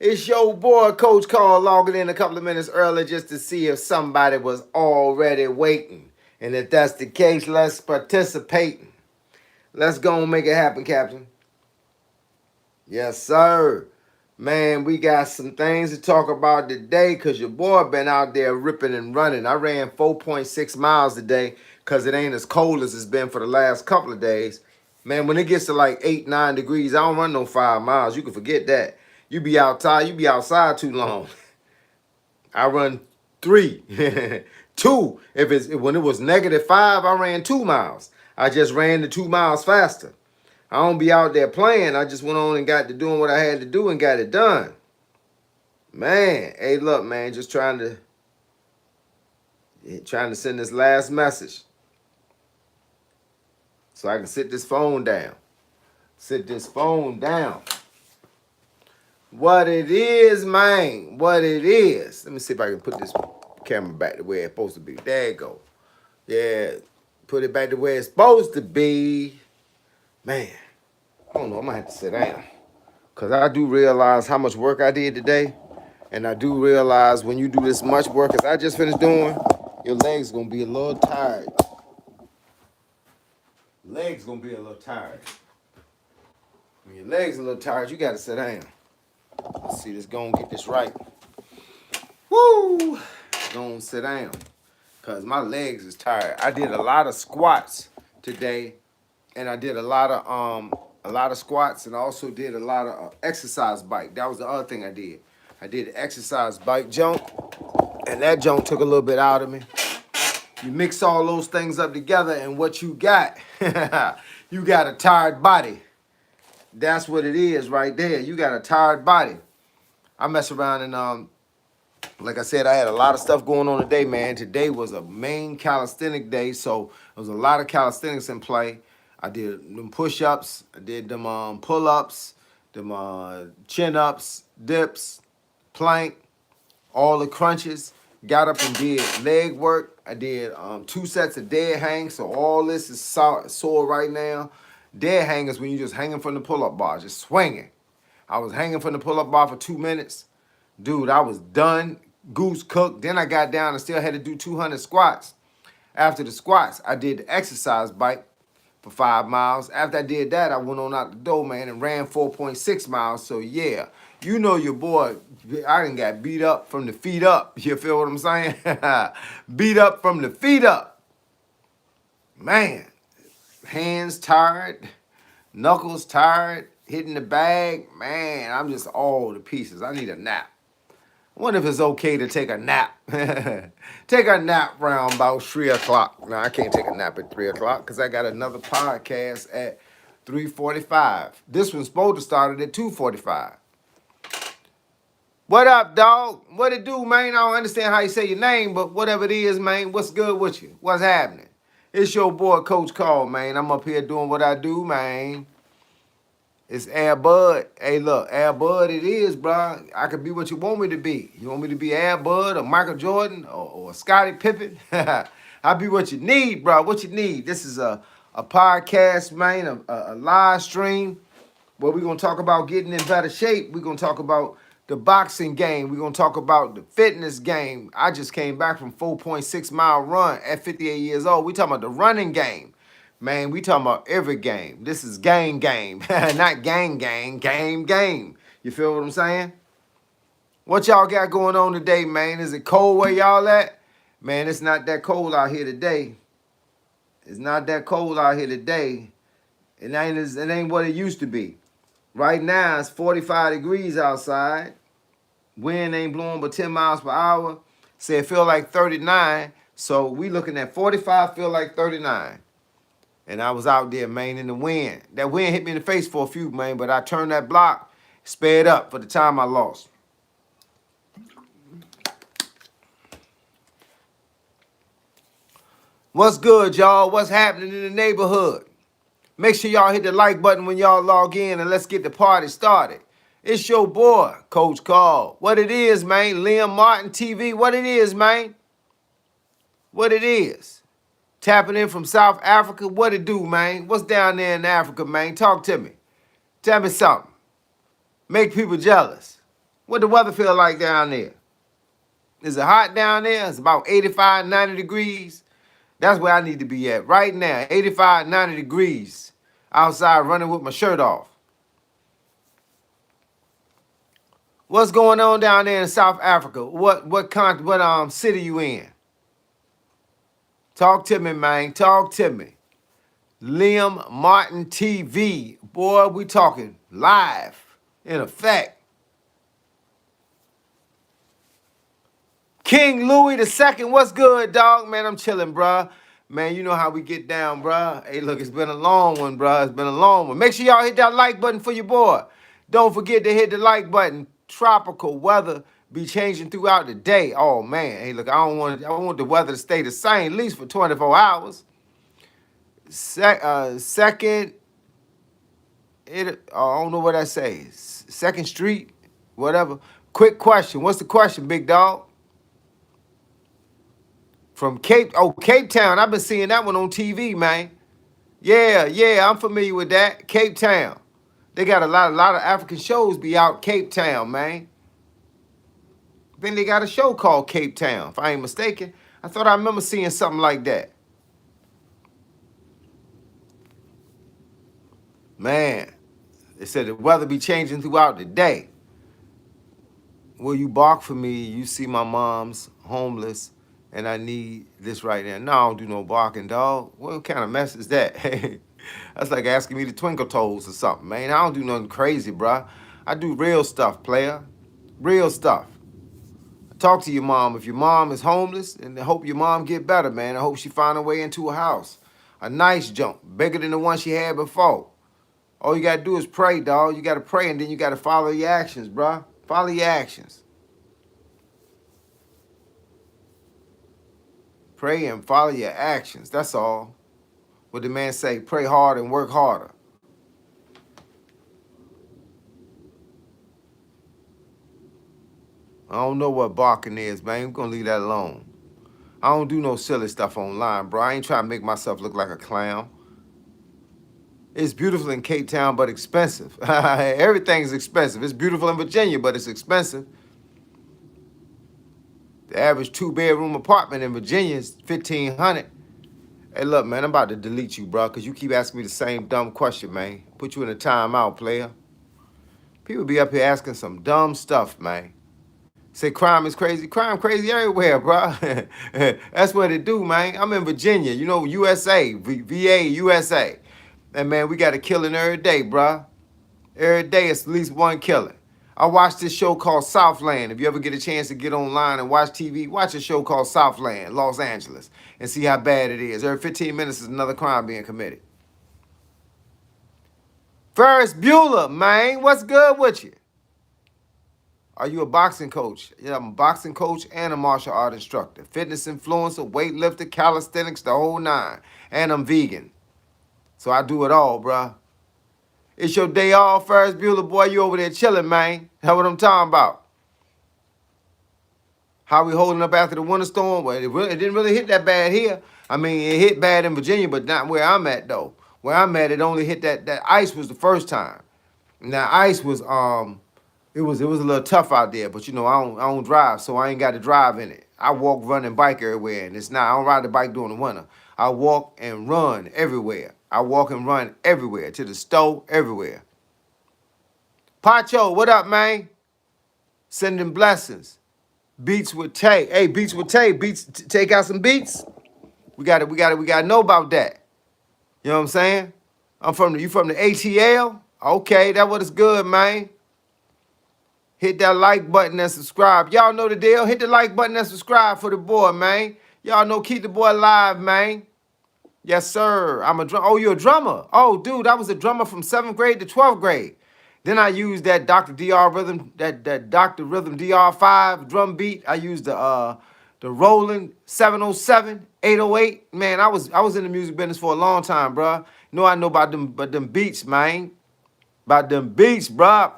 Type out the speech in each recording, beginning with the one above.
It's your boy, Coach Carl, logging in a couple of minutes early just to see if somebody was already waiting. And if that's the case, let's participate. Let's go and make it happen, Captain. Yes, sir. Man, we got some things to talk about today because your boy been out there ripping and running. I ran 4.6 miles today because it ain't as cold as it's been for the last couple of days. Man, when it gets to like 8, 9 degrees, I don't run no 5 miles. You can forget that. You be outside, you be outside too long. I run 3. 2. When it was -5, I ran 2 miles. I just ran the 2 miles faster. I don't be out there playing. I just went on and got to doing what I had to do and got it done. Man, hey, look, man, just trying to send this last message so I can sit this phone down. Sit this phone down. What it is, man. What it is. Let me see if I can put this camera back to where it's supposed to be. There you go. Yeah, put it back to where it's supposed to be. Man, I don't know. I'm going to have to sit down. Because I do realize how much work I did today. And I do realize when you do this much work as I just finished doing, your legs going to be a little tired. Legs going to be a little tired. When your legs are a little tired, you got to sit down. Let's see, let's go and get this right. Woo! Go and sit down. Because my legs is tired. I did a lot of squats today. And I did a lot of squats, and I also did a lot of exercise bike. That was the other thing I did. I did the exercise bike jump, and that jump took a little bit out of me. You mix all those things up together, and what you got, you got a tired body. That's what it is right there. You got a tired body. I mess around and like I said, I had a lot of stuff going on today, man. Today was a main calisthenic day, so there was a lot of calisthenics in play. I did them push-ups, I did them pull-ups, them chin-ups, dips, plank, all the crunches. Got up and did leg work. I did 2 sets of dead hang, so all this is sore right now. Dead hang is when you're just hanging from the pull-up bar, just swinging. I was hanging from the pull-up bar for 2 minutes. Dude, I was done, goose cooked. Then I got down and still had to do 200 squats. After the squats, I did the exercise bike for 5 miles. After I did that, I went on out the door, man, and ran 4.6 miles. So, yeah, you know your boy, I done got beat up from the feet up. You feel what I'm saying? Beat up from the feet up. Man, hands tired, knuckles tired, hitting the bag. Man, I'm just all to pieces. I need a nap. I wonder if it's okay to take a nap. Take a nap round about 3 o'clock. No, I can't take a nap at 3 o'clock because I got another podcast at 3:45. This one's supposed to start at 2:45. What up, dog? What it do, man? I don't understand how you say your name, but whatever it is, man, what's good with you? What's happening? It's your boy, Coach Carl, man. I'm up here doing what I do, man. It's Air Bud. Hey, look, Air Bud it is, bro. I could be what you want me to be. You want me to be Air Bud or Michael Jordan or Scottie Pippen? I'll be what you need, bro. What you need. This is a podcast, man, a live stream where we're going to talk about getting in better shape. We're going to talk about the boxing game. We're going to talk about the fitness game. I just came back from 4.6 mile run at 58 years old. We talking about the running game. Man, we talking about every game. This is game, not game. You feel what I'm saying? What y'all got going on today, man? Is it cold where y'all at? Man, it's not that cold out here today. It's not that cold out here today. It ain't what it used to be. Right now, it's 45 degrees outside. Wind ain't blowing but 10 miles per hour. Say it feel like 39. So we looking at 45, feel like 39. And I was out there, man, in the wind. That wind hit me in the face for a few, man, but I turned that block, sped up for the time I lost. What's good, y'all? What's happening in the neighborhood? Make sure y'all hit the like button when y'all log in, and let's get the party started. It's your boy, Coach Carl. What it is, man? Liam Martin TV. What it is, man? What it is? Tapping in from South Africa. What it do, man? What's down there in Africa, man? Talk to me. Tell me something. Make people jealous. What the weather feel like down there? Is it hot down there? It's about 85, 90 degrees. That's where I need to be at right now. 85, 90 degrees. Outside running with my shirt off. What's going on down there in South Africa? What city you in? Talk to me, man. Talk to me. Liam Martin TV. Boy, we talking live, in effect. King Louis II, what's good, dog? Man, I'm chilling, bruh. Man, you know how we get down, bruh. Hey, look, it's been a long one, bruh. It's been a long one. Make sure y'all hit that like button for your boy. Don't forget to hit the like button. Tropical weather be changing throughout the day. Oh, man. Hey, look, I want the weather to stay the same, at least for 24 hours. Second, I don't know what that says. Second Street, whatever. Quick question. What's the question, big dog? From Cape Town. I've been seeing that one on TV, man. Yeah, I'm familiar with that. Cape Town. They got a lot of African shows be out Cape Town, man. I think they got a show called Cape Town, if I ain't mistaken. I thought I remember seeing something like that. Man, they said the weather be changing throughout the day. Will you bark for me? You see my mom's homeless and I need this right now. No, I don't do no barking, dog. What kind of mess is that? That's like asking me to twinkle toes or something, man. I don't do nothing crazy, bruh. I do real stuff, player. Real stuff. Talk to your mom. If your mom is homeless, and I hope your mom get better, man. I hope she find her way into a house. A nice jump, bigger than the one she had before. All you gotta do is pray, dog. You gotta pray, and then you gotta follow your actions, bruh. Follow your actions. Pray and follow your actions. That's all. What the man say? Pray hard and work harder. I don't know what barking is, man. I'm gonna leave that alone. I don't do no silly stuff online, bro. I ain't trying to make myself look like a clown. It's beautiful in Cape Town, but expensive. Everything's expensive. It's beautiful in Virginia, but it's expensive. The average 2-bedroom apartment in Virginia is $1,500. Hey, look, man, I'm about to delete you, bro, because you keep asking me the same dumb question, man. Put you in a timeout, player. People be up here asking some dumb stuff, man. Say crime is crazy. Crime crazy everywhere, bro. That's what it do, man. I'm in Virginia, you know, USA, VA, USA. And, man, we got a killing every day, bro. Every day it's at least one killing. I watched this show called Southland. If you ever get a chance to get online and watch TV, watch a show called Southland, Los Angeles, and see how bad it is. Every 15 minutes is another crime being committed. Ferris Bueller, man, what's good with you? Are you a boxing coach? Yeah, I'm a boxing coach and a martial art instructor. Fitness influencer, weightlifter, calisthenics, the whole nine. And I'm vegan. So I do it all, bruh. It's your day off, Ferris Bueller, boy. You over there chilling, man. That's what I'm talking about. How we holding up after the winter storm? Well, it didn't really hit that bad here. I mean, it hit bad in Virginia, but not where I'm at, though. Where I'm at, it only hit that ice was the first time. Now, ice was, it was a little tough out there, but, you know, I don't drive, so I ain't got to drive in it. I walk, run, and bike everywhere, and I don't ride the bike during the winter. I walk and run everywhere. I walk and run everywhere, to the store, everywhere. Pacho, what up, man? Sending blessings. Beats with Tay. Hey, Beats with Tay. Beats, take out some beats. We gotta know about that. You know what I'm saying? You from the ATL? Okay, that what is good, man. Hit that like button and subscribe. Y'all know the deal. Hit the like button and subscribe for the boy, man. Y'all know keep the boy alive, man. Yes, sir. I'm a drummer. Oh, you're a drummer. Oh, dude, I was a drummer from 7th grade to 12th grade. Then I used that Dr. DR rhythm, that Dr. Rhythm DR5 drum beat. I used the Roland 707, 808. Man, I was in the music business for a long time, bro. I know about them beats, man. About them beats, bro.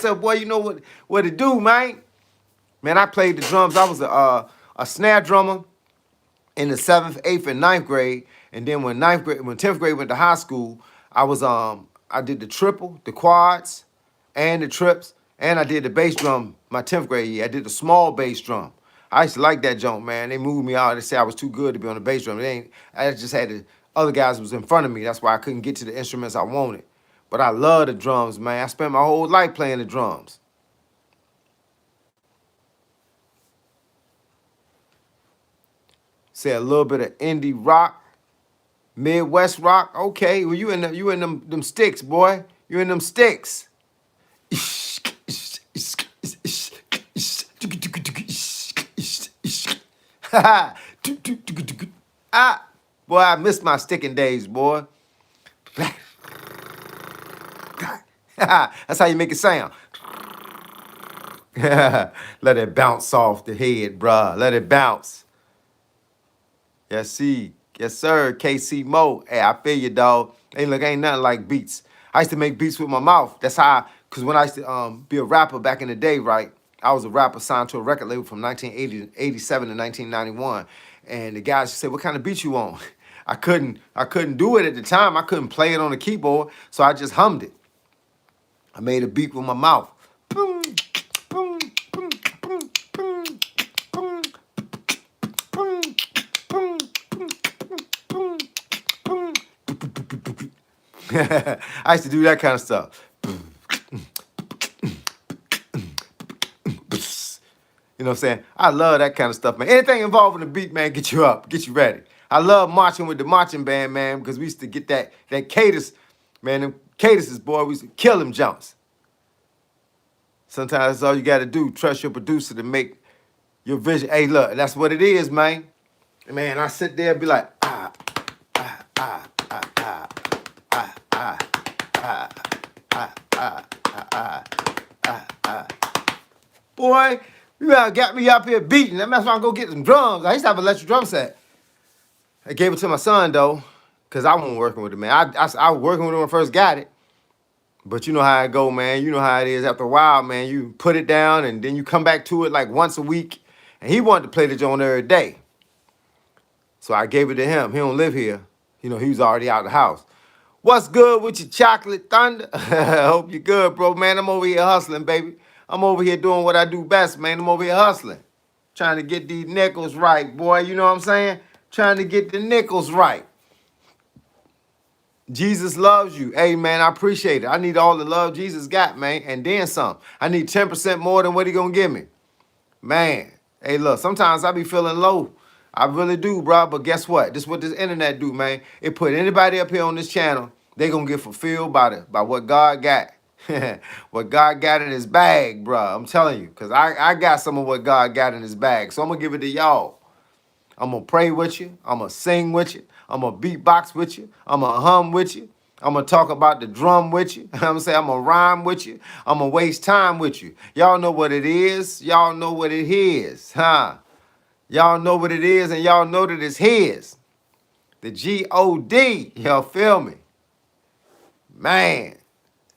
So, boy, you know what it do, man. Man, I played the drums. I was a snare drummer in the 7th, 8th, and 9th grade. And then when 10th grade went to high school, I did the triple, the quads, and the trips, and I did the bass drum my 10th grade year. I did the small bass drum. I used to like that junk, man. They moved me out. They said I was too good to be on the bass drum. I just had the other guys was in front of me. That's why I couldn't get to the instruments I wanted. But I love the drums, man. I spent my whole life playing the drums. Say a little bit of indie rock, Midwest rock. Okay, well you in them sticks, boy. You in them sticks. Ah, boy, I missed my sticking days, boy. That's how you make it sound. Let it bounce off the head, bruh. Let it bounce. Yes, see. Yes, sir. KC Mo. Hey, I feel you, dog. Hey, look, ain't nothing like beats. I used to make beats with my mouth. That's how, because when I used to be a rapper back in the day, right? I was a rapper signed to a record label from 1987 to 1991. And the guys said, what kind of beat you on? I couldn't do it at the time. I couldn't play it on the keyboard, so I just hummed it. I made a beat with my mouth. Boom, boom, boom, boom, boom, boom, boom, boom, boom, boom. I used to do that kind of stuff. You know what I'm saying? I love that kind of stuff, man. Anything involving the beat, man, get you up, get you ready. I love marching with the marching band, man, because we used to get that cadence, man. Them cadences, boy, we used to kill them jumps. Sometimes that's all you got to do. Trust your producer to make your vision. Hey, look, that's what it is, man. Man, I sit there and be like, boy, you got me up here beating. That's why I'm going to get some drums. I used to have an electric drum set. I gave it to my son, though, because I wasn't working with it, man. I was working with it when I first got it. But you know how it go, man. You know how it is. After a while, man, you put it down, and then you come back to it like once a week. And he wanted to play the joint every day. So I gave it to him. He don't live here. You know, he was already out of the house. What's good with your chocolate thunder? I hope you're good, bro, man. I'm over here hustling, baby. I'm over here doing what I do best, man. I'm over here hustling. Trying to get these nickels right, boy. You know what I'm saying? Trying to get the nickels right. Jesus loves you. Hey, man, I appreciate it. I need all the love Jesus got, man, and then some. I need 10% more than what he gonna give me. Man, hey, look, sometimes I be feeling low. I really do, bro, but guess what? This is what this internet do, man. It put anybody up here on this channel, they gonna get fulfilled by what God got. What God got in his bag, bro. I'm telling you, because I got some of what God got in his bag, so I'm gonna give it to y'all. I'm going to pray with you. I'm going to sing with you. I'm going to beatbox with you. I'm going to hum with you. I'm going to talk about the drum with you. I'm going to say I'm going to rhyme with you. I'm going to waste time with you. Y'all know what it is. Y'all know what it is, huh? Y'all know what it is, and y'all know that it's his. The G-O-D. Y'all feel me? Man.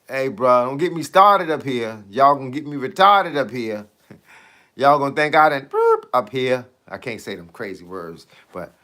Hey, bro, don't get me started up here. Y'all going to get me retarded up here. Y'all going to think I done up here. I can't say them crazy words, but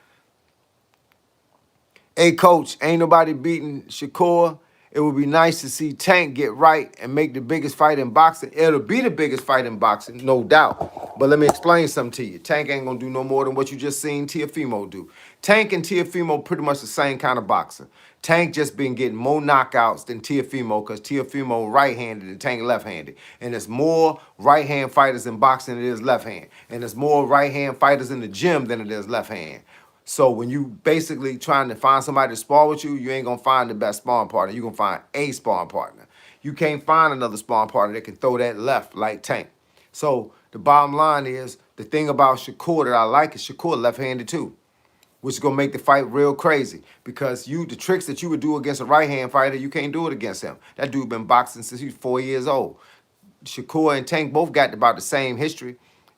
hey, coach, ain't nobody beating Shakur. It would be nice to see Tank get right and make the biggest fight in boxing. It'll be the biggest fight in boxing, no doubt. But let me explain something to you. Tank ain't gonna do no more than what you just seen Teofimo do. Tank and Teofimo pretty much the same kind of boxer. Tank just been getting more knockouts than Teofimo because Teofimo right-handed and Tank left-handed. And there's more right-hand fighters in boxing than it is left-hand. And there's more right-hand fighters in the gym than it is left-hand. So when you basically trying to find somebody to spar with you, you ain't going to find the best sparring partner. You're going to find a sparring partner. You can't find another sparring partner that can throw that left like Tank. So the bottom line is, the thing about Shakur that I like is Shakur left-handed too, which is going to make the fight real crazy because the tricks that you would do against a right-hand fighter, you can't do it against him. That dude been boxing since he was 4 years old. Shakur and Tank both got about the same history.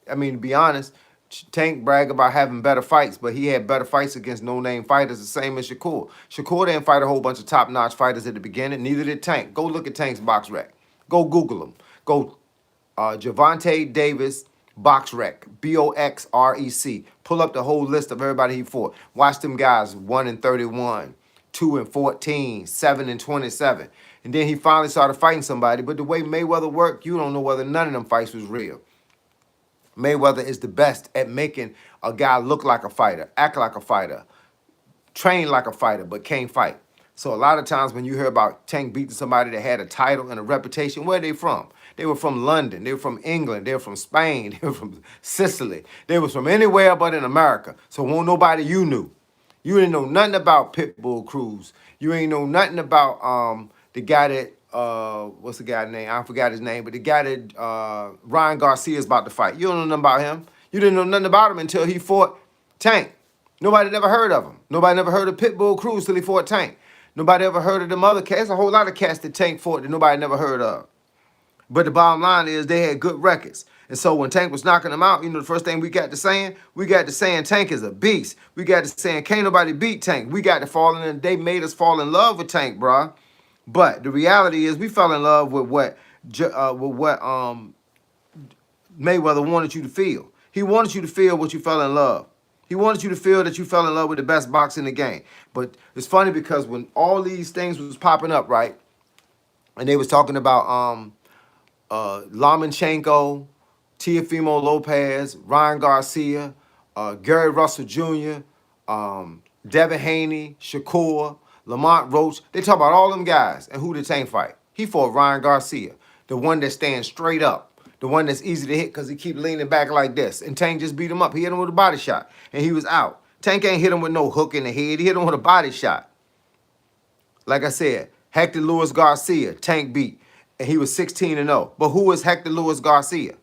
I mean, to be honest, Tank brag about having better fights, but he had better fights against no-name fighters, the same as Shakur. Shakur didn't fight a whole bunch of top-notch fighters at the beginning. Neither did Tank. Go look at Tank's box rec. Go Google him. Go Gervonta Davis box rec. BOXREC. Pull up the whole list of everybody he fought. Watch them guys 1-31, 2-14, 7-27. And then he finally started fighting somebody. But the way Mayweather worked, you don't know whether none of them fights was real. Mayweather is the best at making a guy look like a fighter, act like a fighter, train like a fighter, but can't fight. So a lot of times when you hear about Tank beating somebody that had a title and a reputation, where are they from? They were from London. They were from England. They were from Spain. They were from Sicily. They was from anywhere but in America. So won't nobody you knew. You didn't know nothing about Pitbull Cruz. You ain't know nothing about the guy that what's the guy's name? I forgot his name, but the guy that Ryan Garcia is about to fight. You don't know nothing about him. You didn't know nothing about him until he fought Tank. Nobody never heard of him. Nobody never heard of Pitbull Cruz till he fought Tank. Nobody ever heard of them other cats. A whole lot of cats that Tank fought that nobody never heard of. But the bottom line is they had good records. And so when Tank was knocking them out, the first thing we got to saying Tank is a beast. We got to saying can't nobody beat Tank. We got to fall in, they made us fall in love with Tank, bruh. But the reality is we fell in love with what Mayweather wanted you to feel. He wanted you to feel what you fell in love. He wanted you to feel that you fell in love with the best boxer in the game. But it's funny because when all these things was popping up, right, and they was talking about Lomachenko, Teofimo Lopez, Ryan Garcia, Gary Russell Jr., Devin Haney, Shakur, Lamont Roach. They talk about all them guys and who did Tank fight. He fought Ryan Garcia, the one that stands straight up, the one that's easy to hit because he keep leaning back like this. And Tank just beat him up. He hit him with a body shot, and he was out. Tank ain't hit him with no hook in the head. He hit him with a body shot. Like I said, Hector Luis Garcia, Tank beat, and he was 16-0. But who is Hector Luis Garcia?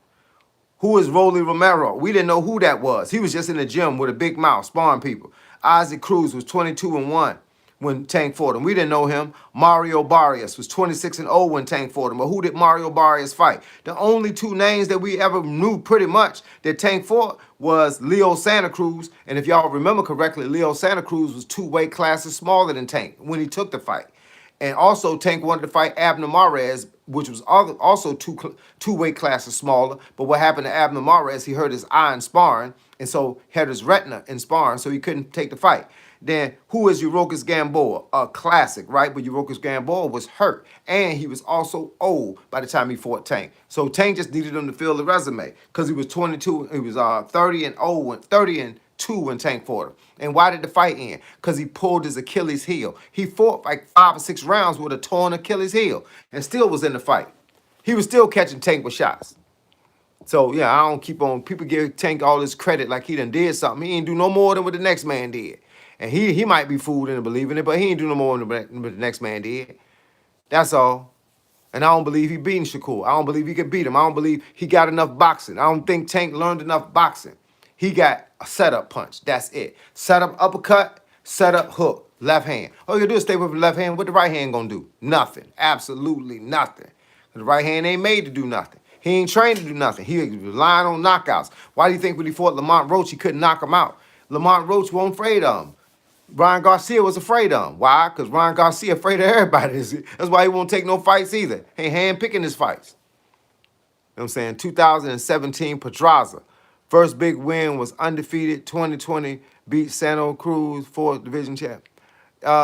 Who is Rolly Romero? We didn't know who that was. He was just in the gym with a big mouth, sparring people. Isaac Cruz was 22-1 when Tank fought him. We didn't know him. Mario Barrios was 26-0 when Tank fought him. But who did Mario Barrios fight? The only two names that we ever knew pretty much that Tank fought was Leo Santa Cruz. And if y'all remember correctly, Leo Santa Cruz was 2 weight classes smaller than Tank when he took the fight. And also, Tank wanted to fight Abner Mares, which was also two weight classes smaller. But what happened to Abner Mares, he hurt his eye in sparring, and so had his retina in sparring, so he couldn't take the fight. Then, who is Yuriorkis Gamboa? A classic, right? But Yuriorkis Gamboa was hurt, and he was also old by the time he fought Tank. So Tank just needed him to fill the resume because he was 22. He was 30-2 when Tank fought him. And why did the fight end? Because he pulled his Achilles heel. He fought like 5 or 6 rounds with a torn Achilles heel and still was in the fight. He was still catching Tank with shots. So, yeah, I don't keep on. People give Tank all this credit like he done did something. He ain't do no more than what the next man did. And he might be fooled into believing it, but he ain't do no more than what the next man did. That's all. And I don't believe he beating Shakur. I don't believe he could beat him. I don't believe he got enough boxing. I don't think Tank learned enough boxing. He got a setup punch. That's it. Setup uppercut, setup hook, left hand. All you gotta do is stay with the left hand. What the right hand gonna do? Nothing. Absolutely nothing. The right hand ain't made to do nothing. He ain't trained to do nothing. He was relying on knockouts. Why do you think when he fought Lamont Roach, he couldn't knock him out? Lamont Roach wasn't afraid of him. Ryan Garcia was afraid of him. Why? Because Ryan Garcia afraid of everybody. That's why he won't take no fights either. He ain't hand-picking his fights. You know what I'm saying? 2017, Pedraza. First big win was undefeated. 2020 beat Santa Cruz, 4th division champ.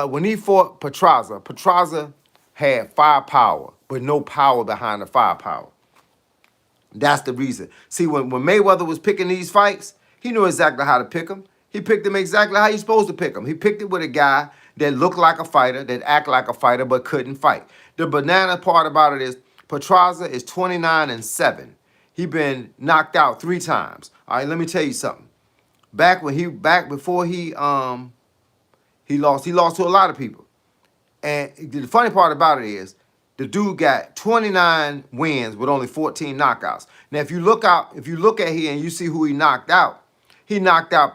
When he fought Pedraza had firepower, but no power behind the firepower. That's the reason. See, when Mayweather was picking these fights, he knew exactly how to pick them. He picked them exactly how you're supposed to pick them. He picked it with a guy that looked like a fighter, that act like a fighter, but couldn't fight. The banana part about it is Pedraza is 29-7. He been knocked out 3 times. All right, let me tell you something. Before he lost to a lot of people. And the funny part about it is the dude got 29 wins with only 14 knockouts. Now, if you look at here and you see who he knocked out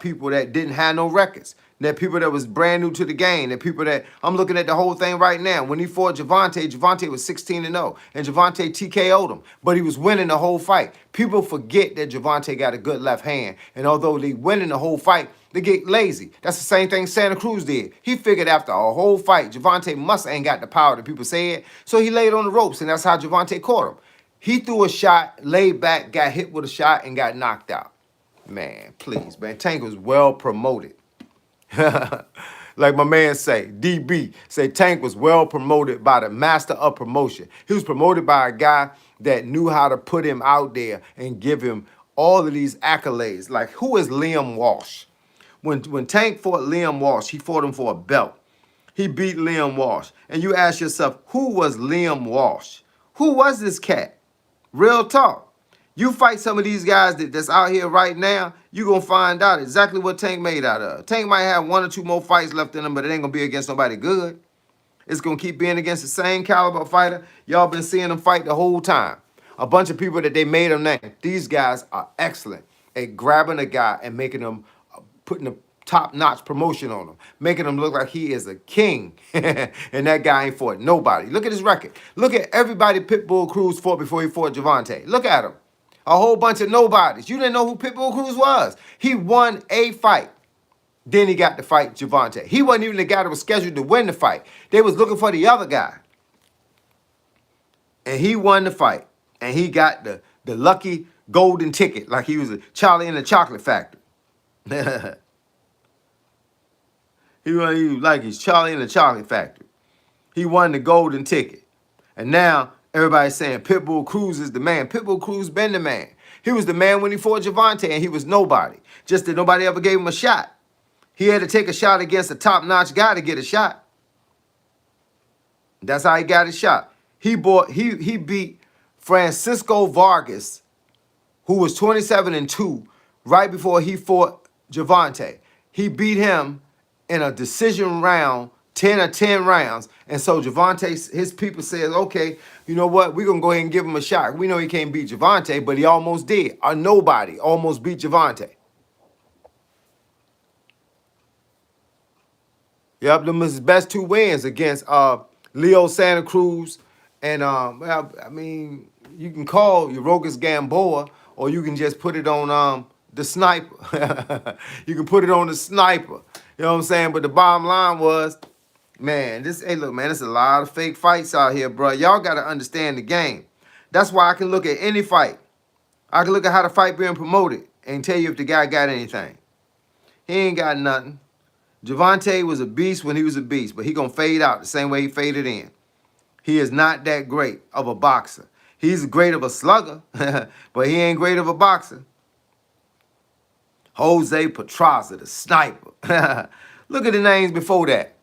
people that didn't have no records. That people that was brand new to the game. That people that, I'm looking at the whole thing right now. When he fought Gervonta was 16-0. And Gervonta TKO'd him. But he was winning the whole fight. People forget that Gervonta got a good left hand. And although they winning the whole fight, they get lazy. That's the same thing Santa Cruz did. He figured after a whole fight, Gervonta must ain't got the power that people said. So he laid on the ropes, and that's how Gervonta caught him. He threw a shot, laid back, got hit with a shot, and got knocked out. Man, please, man. Tank was well promoted. Like my man say, DB, say Tank was well promoted by the master of promotion. He was promoted by a guy that knew how to put him out there and give him all of these accolades. Like, who is Liam Walsh? When Tank fought Liam Walsh, he fought him for a belt. He beat Liam Walsh. And you ask yourself, who was Liam Walsh? Who was this cat? Real talk. You fight some of these guys that's out here right now, you're going to find out exactly what Tank made out of. Tank might have 1 or 2 more fights left in him, but it ain't going to be against nobody good. It's going to keep being against the same caliber fighter y'all been seeing him fight the whole time. A bunch of people that they made him name. These guys are excellent at grabbing a guy and making him, putting a top-notch promotion on him, making him look like he is a king. And that guy ain't fought nobody. Look at his record. Look at everybody Pitbull Cruz fought before he fought Gervonta. Look at him. A whole bunch of nobodies. You didn't know who Pitbull Cruz was. He won a fight. Then he got to fight Gervonta. He wasn't even the guy that was scheduled to win the fight. They was looking for the other guy. And he won the fight. And he got the lucky golden ticket like he was a Charlie in the Chocolate Factory. He was like he's Charlie in the Chocolate Factory. He won the golden ticket. And now everybody's saying Pitbull Cruz is the man. Pitbull Cruz been the man. He was the man when he fought Gervonta, and he was nobody. Just that nobody ever gave him a shot. He had to take a shot against a top-notch guy to get a shot. That's how he got his shot. He beat Francisco Vargas, who was 27-2, right before he fought Gervonta. He beat him in a decision round, 10 or 10 rounds. And so Gervonta, his people said, okay, you know what? We're going to go ahead and give him a shot. We know he can't beat Gervonta, but he almost did. A nobody almost beat Gervonta. Yep, them was his best 2 wins against Leo Santa Cruz. And, well, I mean, you can call Urogas Gamboa, or you can just put it on the sniper. You can put it on the sniper. You know what I'm saying? But the bottom line was, man, hey, look, man, there's a lot of fake fights out here, bro. Y'all got to understand the game. That's why I can look at any fight. I can look at how the fight being promoted and tell you if the guy got anything. He ain't got nothing. Gervonta was a beast when he was a beast, but he going to fade out the same way he faded in. He is not that great of a boxer. He's great of a slugger, but he ain't great of a boxer. Jose Pedraza, the sniper. Look at the names before that.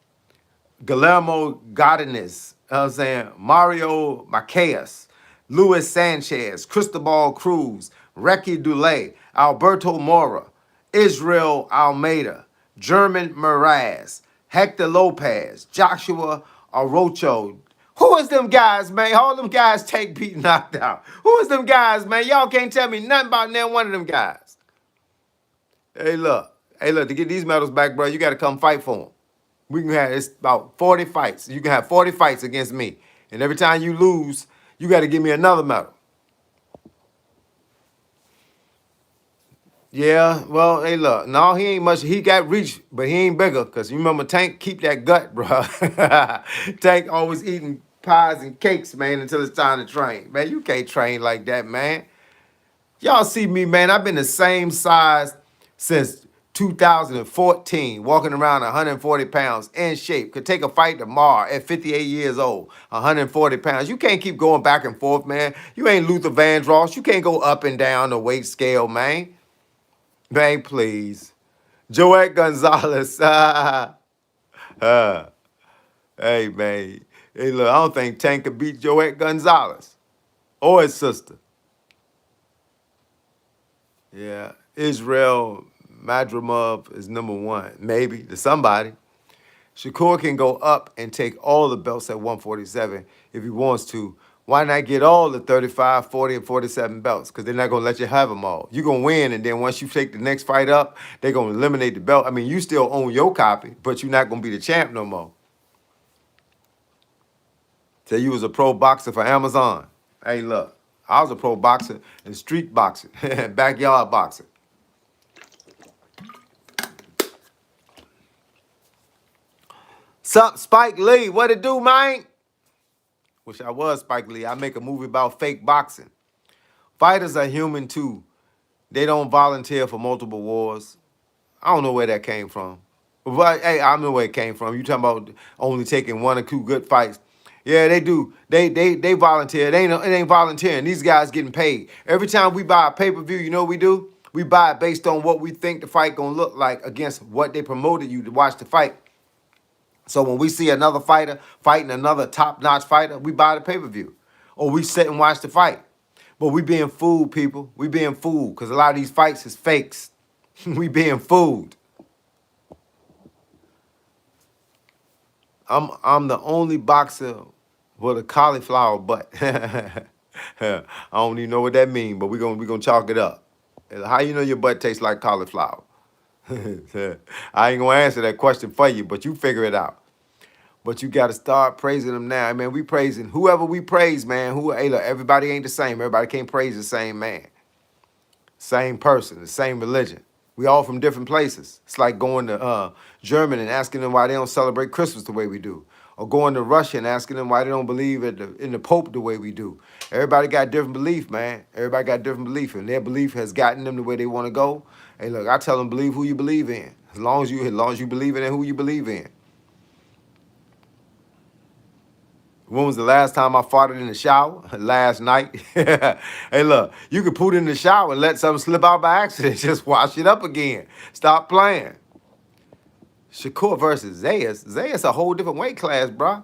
Guillermo Godinez, you know what I'm saying? Mario Marquez, Luis Sanchez, Cristobal Cruz, Recky Dulé, Alberto Mora, Israel Almeida, German Moraes, Hector Lopez, Joshua Arocho. Who is them guys, man? All them guys Tank beat knocked out. Who is them guys, man? Y'all can't tell me nothing about none one of them guys. Hey, look, to get these medals back, bro, you got to come fight for them. We can have, it's about 40 fights. You can have 40 fights against me. And every time you lose, you got to give me another medal. Yeah, well, hey, look, no, he ain't much. He got reach, but he ain't bigger. Because you remember Tank keep that gut, bro. Tank always eating pies and cakes, man, until it's time to train. Man, you can't train like that, man. Y'all see me, man. I've been the same size since 2014, walking around 140 pounds in shape. Could take a fight tomorrow at 58 years old, 140 pounds. You can't keep going back and forth, man. You ain't Luther Vandross. You can't go up and down the weight scale, man. Man, please. Joette Gonzalez. Hey, man. Hey, look, I don't think Tank could beat Joette Gonzalez or his sister. Yeah, Israel Madrimov is number 1, maybe, to somebody. Shakur can go up and take all the belts at 147 if he wants to. Why not get all the 35, 40, and 47 belts? Because they're not going to let you have them all. You're going to win, and then once you take the next fight up, they're going to eliminate the belt. I mean, you still own your copy, but you're not going to be the champ no more. Say you was a pro boxer for Amazon. Hey, look. I was a pro boxer and street boxer, backyard boxer. Sup, Spike Lee? What it do, man? Wish I was Spike Lee. I make a movie about fake boxing. Fighters are human too. They don't volunteer for multiple wars. I don't know where that came from. But hey, I know where it came from. You talking about only taking one or two good fights. Yeah, they do. They volunteer. It ain't volunteering. These guys getting paid. Every time we buy a pay-per-view, you know what we do? We buy it based on what we think the fight gonna look like against what they promoted you to watch the fight. So when we see another fighter fighting another top-notch fighter, we buy the pay-per-view. Or we sit and watch the fight. But we being fooled, people. We being fooled because a lot of these fights is fakes. We being fooled. I'm the only boxer with a cauliflower butt. I don't even know what that means, but we gonna chalk it up. How you know your butt tastes like cauliflower? I ain't gonna answer that question for you, but you figure it out. But you gotta start praising them now, man. We praising whoever we praise, man. Hey, look, everybody ain't the same. Everybody can't praise the same man, same person, the same religion. We all from different places. It's like going to Germany and asking them why they don't celebrate Christmas the way we do. Or going to Russia and asking them why they don't believe in the Pope the way we do. Everybody got different belief, man. Everybody got different belief, and their belief has gotten them to where they want to go. Hey, look, I tell them believe who you believe in. As long as you believe in it, who you believe in. When was the last time I farted in the shower? Last night. Hey, look, you could put it in the shower and let something slip out by accident. Just wash it up again. Stop playing. Shakur versus Zayas. Zayas a whole different weight class, bro.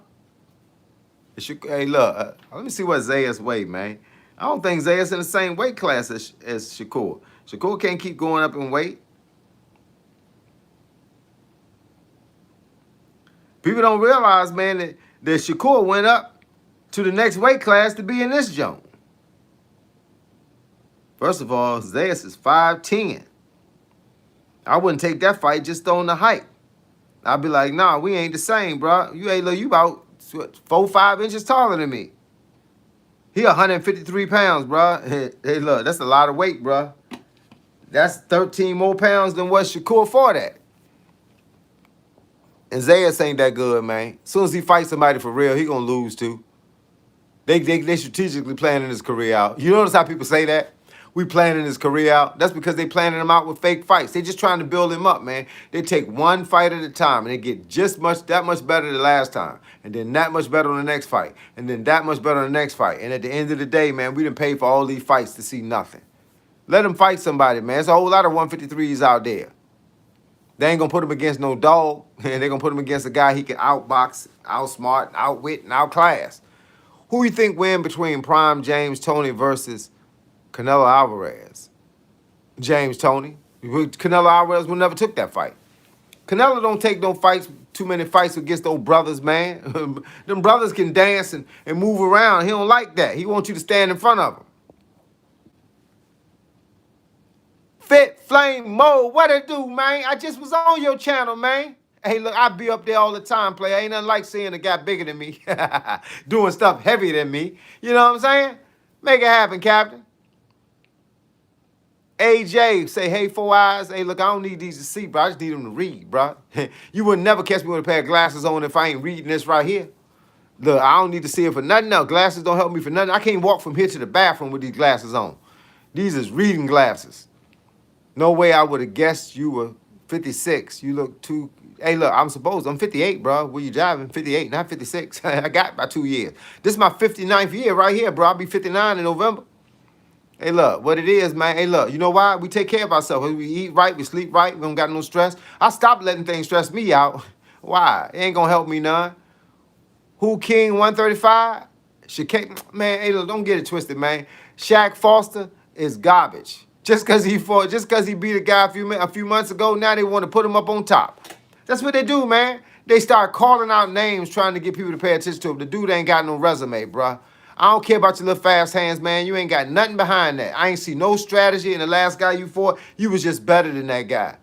Hey, look, let me see what Zayas weigh, man. I don't think Zayas in the same weight class as Shakur. Shakur can't keep going up in weight. People don't realize, man, that Shakur went up to the next weight class to be in this zone. First of all, Zayas is 5'10". I wouldn't take that fight just on the height. I'd be like, nah, we ain't the same, bro. You about 4-5 inches taller than me. He 153 pounds, bro. Hey, look, that's a lot of weight, bro. That's 13 more pounds than what Shakur fought at. And Zayas ain't that good, man. As soon as he fights somebody for real, he gonna lose too. They strategically planning his career out. You notice how people say that? We planning his career out. That's because they planning him out with fake fights. They just trying to build him up, man. They take one fight at a time and they get that much better the last time. And then that much better on the next fight. And then that much better on the next fight. And at the end of the day, man, we done paid for all these fights to see nothing. Let them fight somebody, man. There's a whole lot of 153s out there. They ain't gonna put him against no dog. And they're gonna put him against a guy he can outbox, outsmart, outwit, and outclass. Who you think win between Prime James Toney versus Canelo Alvarez? James Toney. Canelo Alvarez would never took that fight. Canelo don't take no fights, too many fights against those brothers, man. Them brothers can dance and move around. He don't like that. He wants you to stand in front of him. Fit Flame Mode, what it do, man? I just was on your channel, man. Hey, look, I be up there all the time, player. Ain't nothing like seeing a guy bigger than me, doing stuff heavier than me. You know what I'm saying? Make it happen, Captain. AJ, say, hey, 4 eyes. Hey, look, I don't need these to see, bro. I just need them to read, bro. You would never catch me with a pair of glasses on if I ain't reading this right here. Look, I don't need to see it for nothing else. Glasses don't help me for nothing. I can't walk from here to the bathroom with these glasses on. These is reading glasses. No way I would have guessed you were 56. You look too... Hey, look, I'm 58, bro. Where you driving? 58, not 56. I got by 2 years. This is my 59th year right here, bro. I'll be 59 in November. Hey, look, what it is, man. Hey, look, you know why? We take care of ourselves. We eat right, we sleep right, we don't got no stress. I stopped letting things stress me out. Why? It ain't gonna help me none. Who King 135? Shaq, man, hey, look, don't get it twisted, man. Shaq Foster is garbage. Just because he beat a guy a few months ago, now they want to put him up on top. That's what they do, man. They start calling out names trying to get people to pay attention to him. The dude ain't got no resume, bruh. I don't care about your little fast hands, man. You ain't got nothing behind that. I ain't see no strategy in the last guy you fought. You was just better than that guy.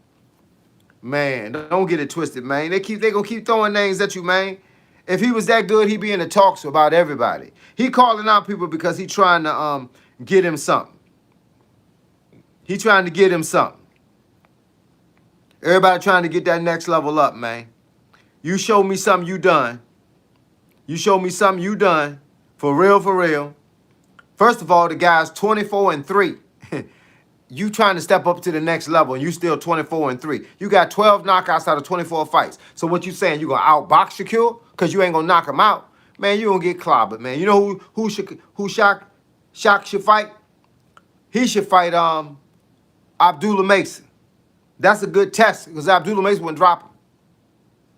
Man, don't get it twisted, man. They gonna keep throwing names at you, man. If he was that good, he'd be in the talks about everybody. He calling out people because he trying to get him something. He trying to get him something. Everybody trying to get that next level up, man. You show me something you done. You show me something you done. For real, for real. First of all, the guy's 24-3. you trying to step up to the next level and you still 24-3. You got 12 knockouts out of 24 fights. So what you saying? You gonna outbox Shakur? Cause you ain't gonna knock him out? Man, you gonna get clobbered, man. You know who Shaq should fight? He should fight Abdullah Mason. That's a good test because Abdullah Mason wouldn't drop him.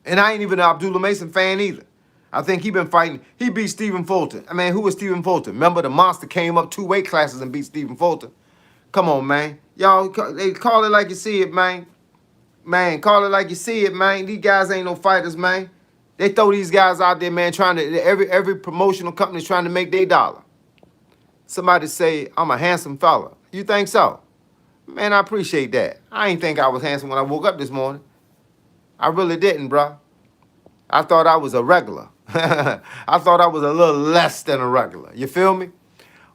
And I ain't even an Abdullah Mason fan either. I think he been fighting. He beat Stephen Fulton. I mean, who was Stephen Fulton? Remember the monster came up 2 weight classes and beat Stephen Fulton. Come on, man. Y'all, they call it like you see it, man. Man, call it like you see it, man. These guys ain't no fighters, man. They throw these guys out there, man, trying to, every promotional company's trying to make their dollar. Somebody say, I'm a handsome fella. You think so? Man, I appreciate that. I ain't think I was handsome when I woke up this morning. I really didn't, bro. I thought I was a regular. I thought I was a little less than a regular. You feel me?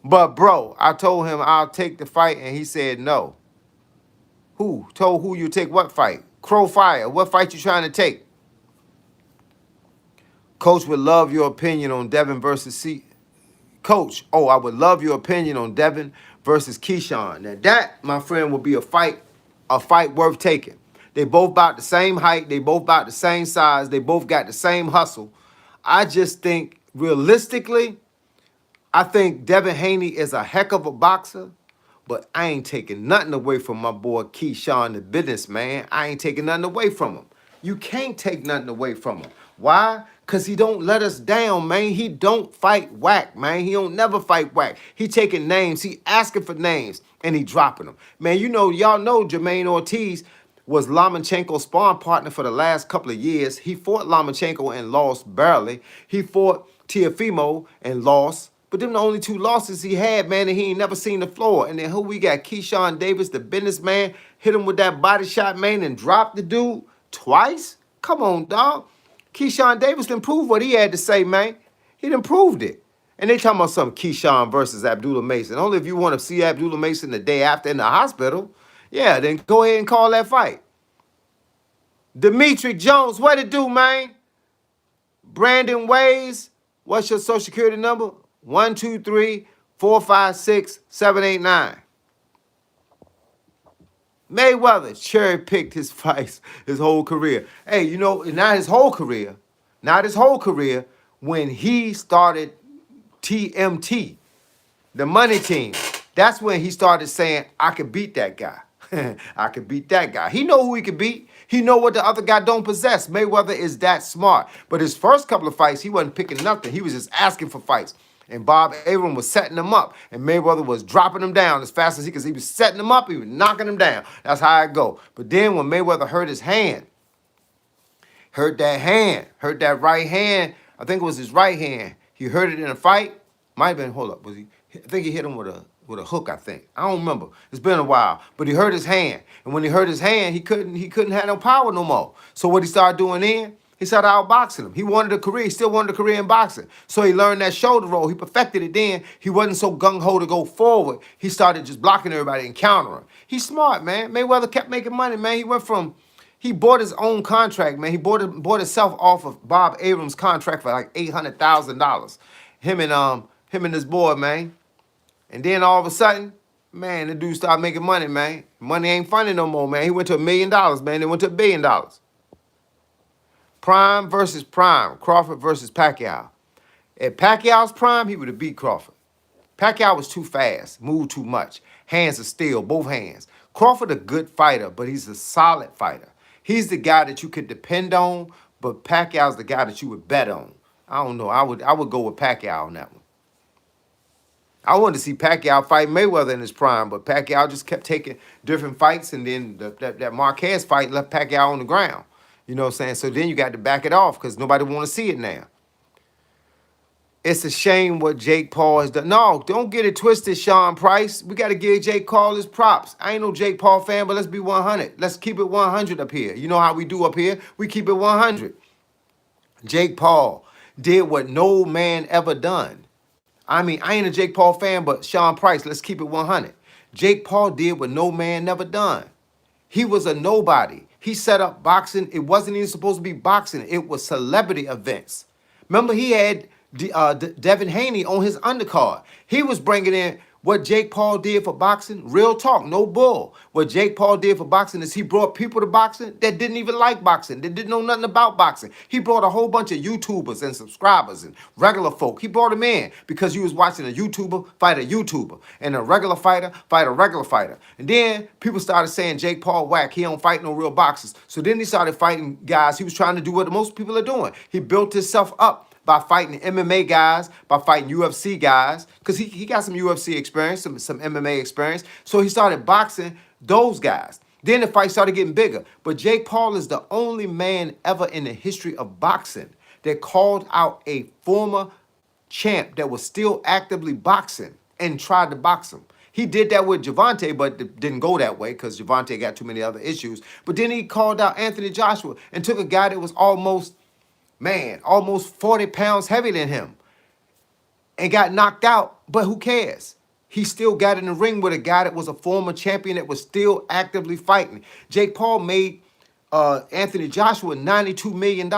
But, bro, I told him I'll take the fight, and he said no. Who? Told who you take what fight? Crow Fire. What fight you trying to take? Coach would love your opinion on Devin versus Coach, I would love your opinion on Devin versus Keyshawn. Now, that, my friend, will be a fight worth taking. They both about the same height. They both about the same size. They both got the same hustle. I just think, realistically, I think Devin Haney is a heck of a boxer, but I ain't taking nothing away from my boy Keyshawn, the businessman. I ain't taking nothing away from him. You can't take nothing away from him. Why? Because he don't let us down, man. He don't fight whack, man. He don't never fight whack. He taking names. He asking for names, and he dropping them. Man, y'all know Jermaine Ortiz was Lomachenko's sparring partner for the last couple of years. He fought Lomachenko and lost barely. He fought Teofimo and lost. But them the only 2 losses he had, man, and he ain't never seen the floor. And then who we got? Keyshawn Davis, the businessman, hit him with that body shot, man, and dropped the dude twice? Come on, dog. Keyshawn Davis done proved what he had to say, man. He done proved it. And they talking about some Keyshawn versus Abdullah Mason. Only if you want to see Abdullah Mason the day after in the hospital. Yeah, then go ahead and call that fight. Demetric Jones, what it do, man? Brandon Ways, what's your social security number? 1-2-3-4-5-6-7-8-9. Mayweather cherry-picked his fights his whole career. Hey, not his whole career. When he started TMT, the money team. That's when he started saying, I could beat that guy. I could beat that guy. He know who he could beat. He know what the other guy don't possess. Mayweather is that smart. But his first couple of fights, he wasn't picking nothing. He was just asking for fights. And Bob Arum was setting him up. And Mayweather was dropping him down as fast as he could. He was setting him up. He was knocking him down. That's how it go. But then when Mayweather hurt his hand, hurt that right hand, I think it was his right hand. He hurt it in a fight. Might have been, hold up, was he? I think he hit him with a hook, I think. I don't remember. It's been a while. But he hurt his hand. And when he hurt his hand, he couldn't have no power no more. So what he started doing then, he started outboxing him. He wanted a career. He still wanted a career in boxing. So he learned that shoulder roll. He perfected it then. He wasn't so gung-ho to go forward. He started just blocking everybody and countering. He's smart, man. Mayweather kept making money, man. He bought his own contract, man. He bought himself off of Bob Abrams' contract for like $800,000. Him and his boy, man. And then all of a sudden, man, the dude started making money, man. Money ain't funny no more, man. He went to $1 million, man. They went to $1 billion. Prime versus Prime. Crawford versus Pacquiao. At Pacquiao's prime, he would have beat Crawford. Pacquiao was too fast, moved too much. Hands of steel, both hands. Crawford a good fighter, but he's a solid fighter. He's the guy that you could depend on, but Pacquiao's the guy that you would bet on. I don't know. I would go with Pacquiao on that one. I wanted to see Pacquiao fight Mayweather in his prime, but Pacquiao just kept taking different fights, and then that Marquez fight left Pacquiao on the ground. You know what I'm saying? So then you got to back it off because nobody want to see it now. It's a shame what Jake Paul has done. No, don't get it twisted, Sean Price. We got to give Jake Paul his props. I ain't no Jake Paul fan, but let's be 100. Let's keep it 100 up here. You know how we do up here? We keep it 100. Jake Paul did what no man ever done. I mean, I ain't a Jake Paul fan, but Sean Price, let's keep it 100. Jake Paul did what no man never done. He was a nobody. He set up boxing. It wasn't even supposed to be boxing. It was celebrity events. Remember, he had Devin Haney on his undercard. He was bringing in What Jake Paul did for boxing, real talk, no bull. What Jake Paul did for boxing is he brought people to boxing that didn't even like boxing, that didn't know nothing about boxing. He brought a whole bunch of YouTubers and subscribers and regular folk. He brought them in because he was watching a YouTuber fight a YouTuber and a regular fighter fight a regular fighter. And then people started saying Jake Paul whack, he don't fight no real boxers. So then he started fighting guys. He was trying to do what most people are doing. He built himself up by fighting MMA guys, by fighting UFC guys, because he got some UFC experience, some MMA experience. So he started boxing those guys. Then the fight started getting bigger. But Jake Paul is the only man ever in the history of boxing that called out a former champ that was still actively boxing and tried to box him. He did that with Gervonta, but it didn't go that way because Gervonta got too many other issues. But then he called out Anthony Joshua and took a guy that was almost 40 pounds heavier than him and got knocked out, but who cares? He still got in the ring with a guy that was a former champion that was still actively fighting. Jake Paul made Anthony Joshua $92 million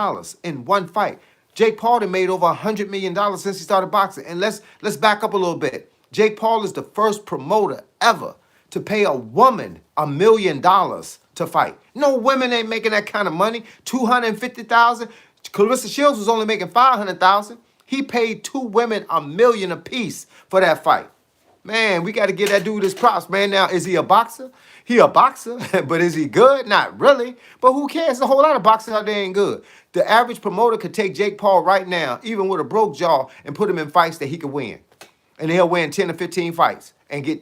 in one fight. Jake Paul had made over $100 million since he started boxing. And let's back up a little bit. Jake Paul is the first promoter ever to pay a woman $1 million to fight. No women ain't making that kind of money. $250,000. Clarissa Shields was only making $500,000. He paid two women $1 million apiece for that fight. Man, we got to give that dude his props, man. Now, is he a boxer? He a boxer, but is he good? Not really. But who cares? A whole lot of boxers out there ain't good. The average promoter could take Jake Paul right now, even with a broke jaw, and put him in fights that he could win. And he'll win 10 or 15 fights and get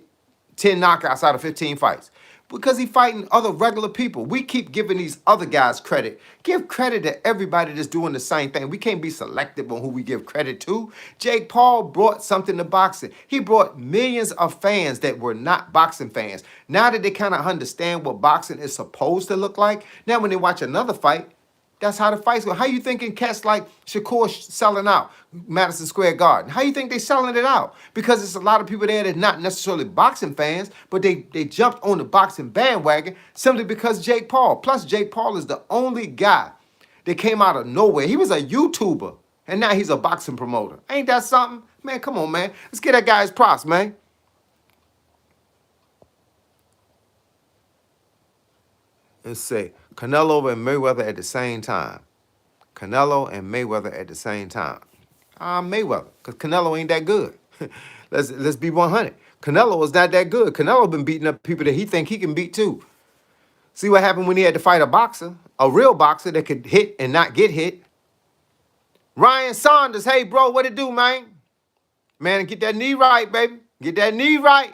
10 knockouts out of 15 fights. Because he's fighting other regular people. We keep giving these other guys credit. Give credit to everybody that's doing the same thing. We can't be selective on who we give credit to. Jake Paul brought something to boxing. He brought millions of fans that were not boxing fans. Now that they kind of understand what boxing is supposed to look like, now when they watch another fight, that's how the fights go. How you thinking cats like Shakur selling out Madison Square Garden? How you think they selling it out? Because it's a lot of people there that not necessarily boxing fans, but they jumped on the boxing bandwagon simply because Jake Paul. Plus, Jake Paul is the only guy that came out of nowhere. He was a YouTuber, and now he's a boxing promoter. Ain't that something? Man, come on, man. Let's get that guy his props, man. Let's say Canelo and Mayweather at the same time. Canelo and Mayweather at the same time. Mayweather, because Canelo ain't that good. Let's be 100. Canelo is not that good. Canelo been beating up people that he think he can beat too. See what happened when he had to fight a boxer, a real boxer that could hit and not get hit. Ryan Saunders, hey bro, what it do, man? Man, get that knee right, baby. Get that knee right.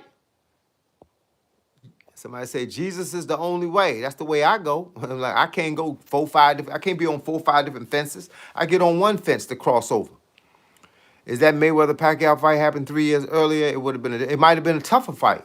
Somebody say Jesus is the only way. That's the way I go. Like I can't go 4-5 different. I can't be on 4-5 different fences. I get on one fence to cross over. Is that Mayweather Pacquiao fight happened 3 years earlier? It would have been. It might have been a tougher fight.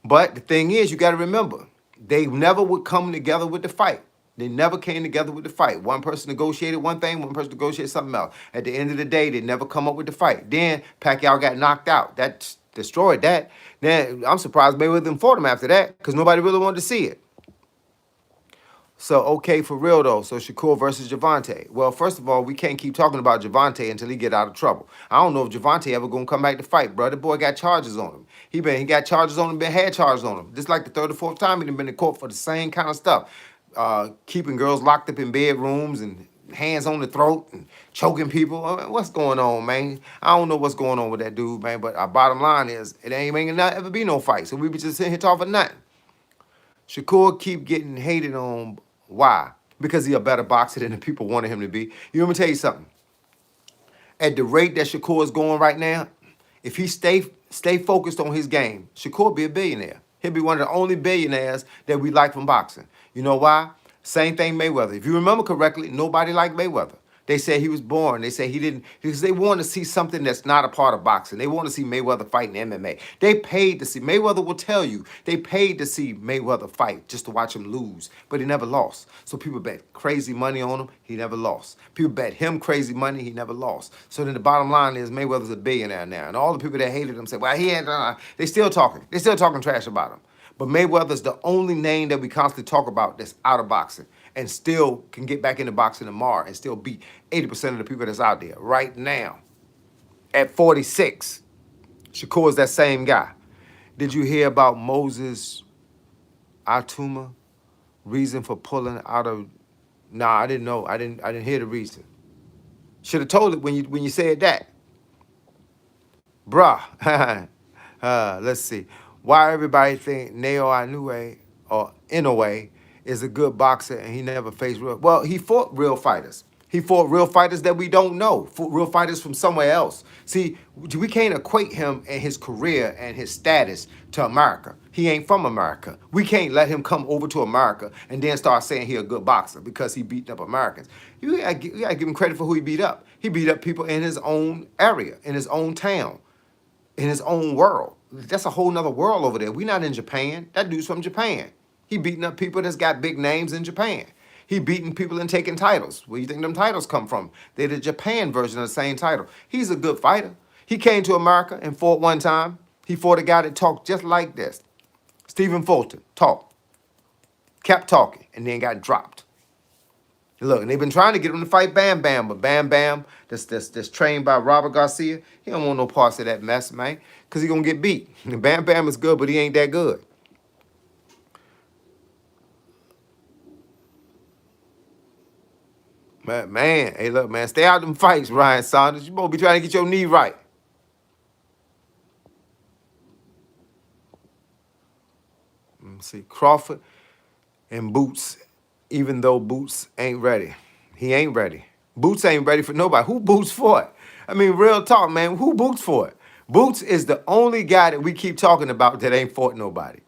But the thing is, you got to remember, they never would come together with the fight. They never came together with the fight. One person negotiated one thing, one person negotiated something else. At the end of the day, they never come up with the fight. Then Pacquiao got knocked out. That destroyed that. Then I'm surprised Mayweather didn't fought him after that because nobody really wanted to see it. So, okay, for real though. So Shakur versus Gervonta. Well, first of all, we can't keep talking about Gervonta until he get out of trouble. I don't know if Gervonta ever gonna come back to fight, bro. The boy got charges on him. He got charges on him, had charges on him. This like the third or fourth time he been in court for the same kind of stuff. Keeping girls locked up in bedrooms and hands on the throat and choking people. What's going on, man? I don't know what's going on with that dude, man. But our bottom line is, it ain't gonna ever be no fight. So we be just sitting here talking for nothing. Shakur keep getting hated on. Why? Because he's a better boxer than the people wanted him to be. You want me to tell you something? At the rate that Shakur is going right now, if he stay focused on his game, Shakur will be a billionaire. He'll be one of the only billionaires that we like from boxing. You know why? Same thing Mayweather. If you remember correctly, nobody liked Mayweather. They said he was born. They said he didn't, because they want to see something that's not a part of boxing. They want to see Mayweather fighting MMA. They paid to see, Mayweather will tell you, they paid to see Mayweather fight just to watch him lose, but he never lost. So people bet crazy money on him, he never lost. People bet him crazy money, he never lost. So then the bottom line is Mayweather's a billionaire now. And all the people that hated him say, well, he ain't, they still talking. They still talking trash about him. But Mayweather's the only name that we constantly talk about that's out of boxing and still can get back into boxing tomorrow and still beat 80% of the people that's out there right now. At 46, Shakur is that same guy. Did you hear about Moses Atuma? Reason for pulling out of? Nah, I didn't know. I didn't hear the reason. Should have told it when you said that, bruh. Let's see. Why everybody think Neo Inoue or Inoue is a good boxer and he never faced real? Well, he fought real fighters. He fought real fighters that we don't know, fought real fighters from somewhere else. See, we can't equate him and his career and his status to America. He ain't from America. We can't let him come over to America and then start saying he a good boxer because he beat up Americans. You gotta give him credit for who he beat up. He beat up people in his own area, in his own town, in his own world. That's a whole nother world over there. We not in Japan. That dude's from Japan. He beating up people that's got big names in Japan. He beating people and taking titles. Where you think them titles come from? They're the Japan version of the same title. He's a good fighter. He came to America and fought one time. He fought a guy that talked just like this. Stephen Fulton talked, kept talking, and then got dropped. Look, and they've been trying to get him to fight Bam Bam, but Bam Bam, that's trained by Robert Garcia, he don't want no parts of that mess, man, because he going to get beat. And Bam Bam is good, but he ain't that good. Man, hey, look, man, stay out of them fights, Ryan Saunders. You supposed to be trying to get your knee right. See, Crawford and Boots, even though Boots ain't ready. He ain't ready. Boots ain't ready for nobody. Who Boots for it? I mean, real talk, man. Who Boots for it? Boots is the only guy that we keep talking about that ain't fought nobody.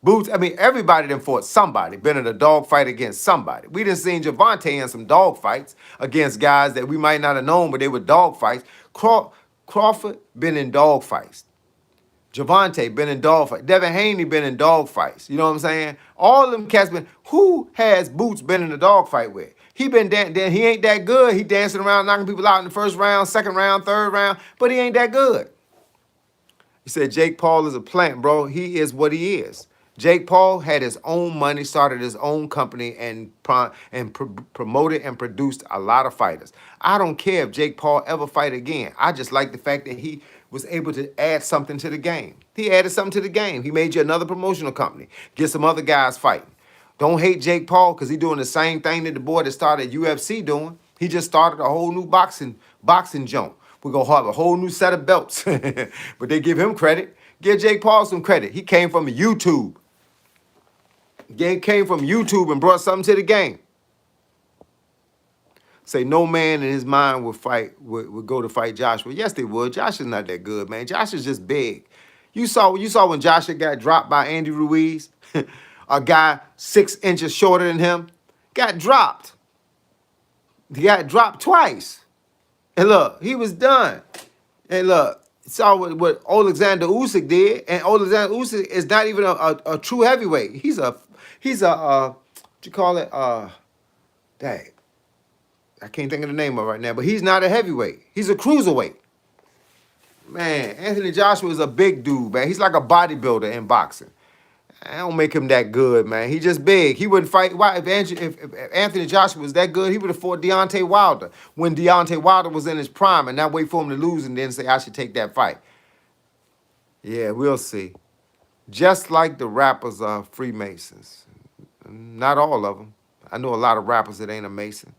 Boots, I mean, everybody done fought somebody, been in a dog fight against somebody. We done seen Javante in some dog fights against guys that we might not have known, but they were dog fights. Crawford been in dog fights. Javante been in dog fights. Devin Haney been in dog fights. You know what I'm saying? All of them cats been. Who has Boots been in a dog fight with? He been he ain't that good. He dancing around knocking people out in the first round, second round, third round, but he ain't that good. He said Jake Paul is a plant, bro. He is what he is. Jake Paul had his own money, started his own company, and promoted and produced a lot of fighters. I don't care if Jake Paul ever fight again. I just like the fact that he was able to add something to the game. He added something to the game. He made you another promotional company. Get some other guys fighting. Don't hate Jake Paul because he's doing the same thing that the boy that started UFC doing. He just started a whole new boxing jump. We're going to have a whole new set of belts. But they give him credit. Give Jake Paul some credit. He came from YouTube. He came from YouTube and brought something to the game. Say no man in his mind would go to fight Joshua. Yes, they would. Josh is not that good, man. Josh is just big. You saw when Joshua got dropped by Andy Ruiz, a guy 6 inches shorter than him, got dropped. He got dropped twice. And look, he was done. And look, saw what Alexander Usyk did, and Alexander Usyk is not even a true heavyweight. He's a what you call it? Dang. I can't think of the name of it right now, but he's not a heavyweight. He's a cruiserweight. Man, Anthony Joshua is a big dude, man. He's like a bodybuilder in boxing. I don't make him that good, man. He just big. He wouldn't fight. Why? If Anthony Joshua was that good, he would have fought Deontay Wilder when Deontay Wilder was in his prime, and not wait for him to lose and then say, I should take that fight. Yeah, we'll see. Just like the rappers are Freemasons. Not all of them. I know a lot of rappers that ain't a Mason.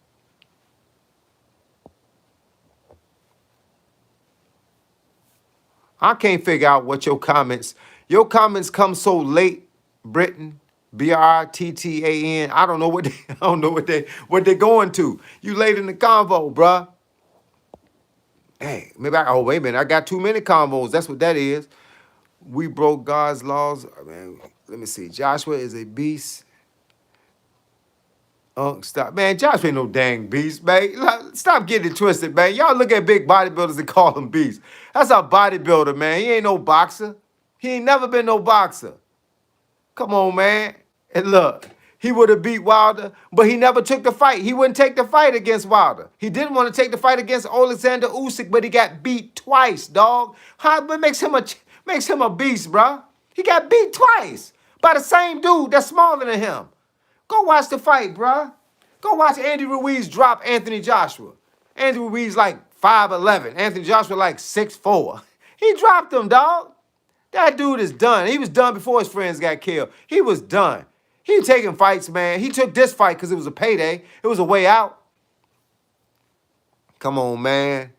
I can't figure out what your comments come so late, Britain, Brittan. I don't know what they're going to. You late in the convo, bruh. Hey, wait a minute, I got too many convos. That's what that is. We broke God's laws. I mean, let me see. Joshua is a beast. Stop. Man, Joshua ain't no dang beast, man. Stop getting it twisted, man. Y'all look at big bodybuilders and call them beasts. That's a bodybuilder, man. He ain't no boxer. He ain't never been no boxer. Come on, man. And look, he would have beat Wilder, but he never took the fight. He wouldn't take the fight against Wilder. He didn't want to take the fight against Alexander Usyk, but he got beat twice, dog. How what makes him a beast, bruh? He got beat twice by the same dude that's smaller than him. Go watch the fight, bruh. Go watch Andy Ruiz drop Anthony Joshua. Andy Ruiz like 5'11". Anthony Joshua like 6'4". He dropped him, dog. That dude is done. He was done before his friends got killed. He was done. He was taking fights, man. He took this fight because it was a payday. It was a way out. Come on, man.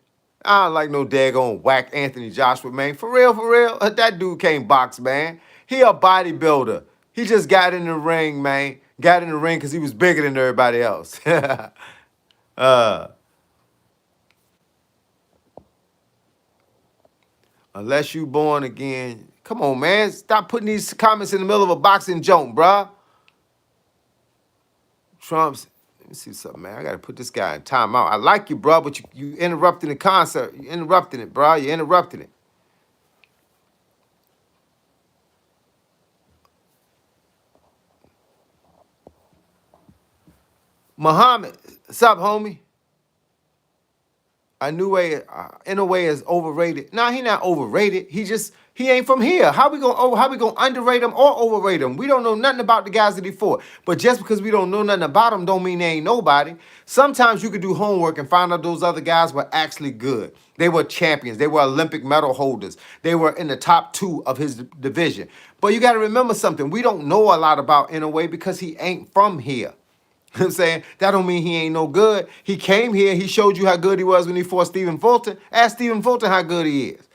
I don't like no daggone whack Anthony Joshua, man. For real, for real. That dude can't box, man. He a bodybuilder. He just got in the ring, man. Got in the ring because he was bigger than everybody else. uh, unless you born again. Come on, man. Stop putting these comments in the middle of a boxing joke, bruh. Trump's. Let me see something, man. I gotta put this guy in timeout. I like you, bro, but you interrupting the concert. You interrupting it, bro. You interrupting it. Muhammad, what's up, homie? In a way, is overrated. Nah, he not overrated. He ain't from here. How we gonna underrate him or overrate him? We don't know nothing about the guys that he fought. But just because we don't know nothing about him, don't mean they ain't nobody. Sometimes you could do homework and find out those other guys were actually good. They were champions. They were Olympic medal holders. They were in the top 2 of his division. But you got to remember something. We don't know a lot about Inoue because he ain't from here. You know what I'm saying? That don't mean he ain't no good. He came here, he showed you how good he was when he fought Stephen Fulton. Ask Stephen Fulton how good he is.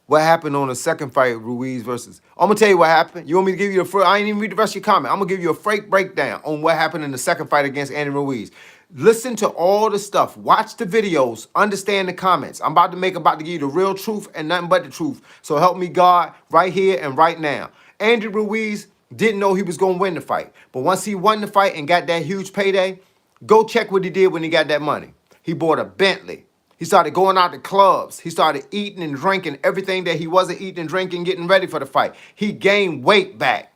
What happened on the second fight, Ruiz versus... I'm going to tell you what happened. You want me to give you the first... I ain't even read the rest of your comment. I'm going to give you a freight breakdown on what happened in the second fight against Andy Ruiz. Listen to all the stuff. Watch the videos. Understand the comments. I'm about to give you the real truth and nothing but the truth. So help me God right here and right now. Andy Ruiz didn't know he was going to win the fight. But once he won the fight and got that huge payday, go check what he did when he got that money. He bought a Bentley. He started going out to clubs. He started eating and drinking everything that he wasn't eating and drinking, getting ready for the fight. He gained weight back.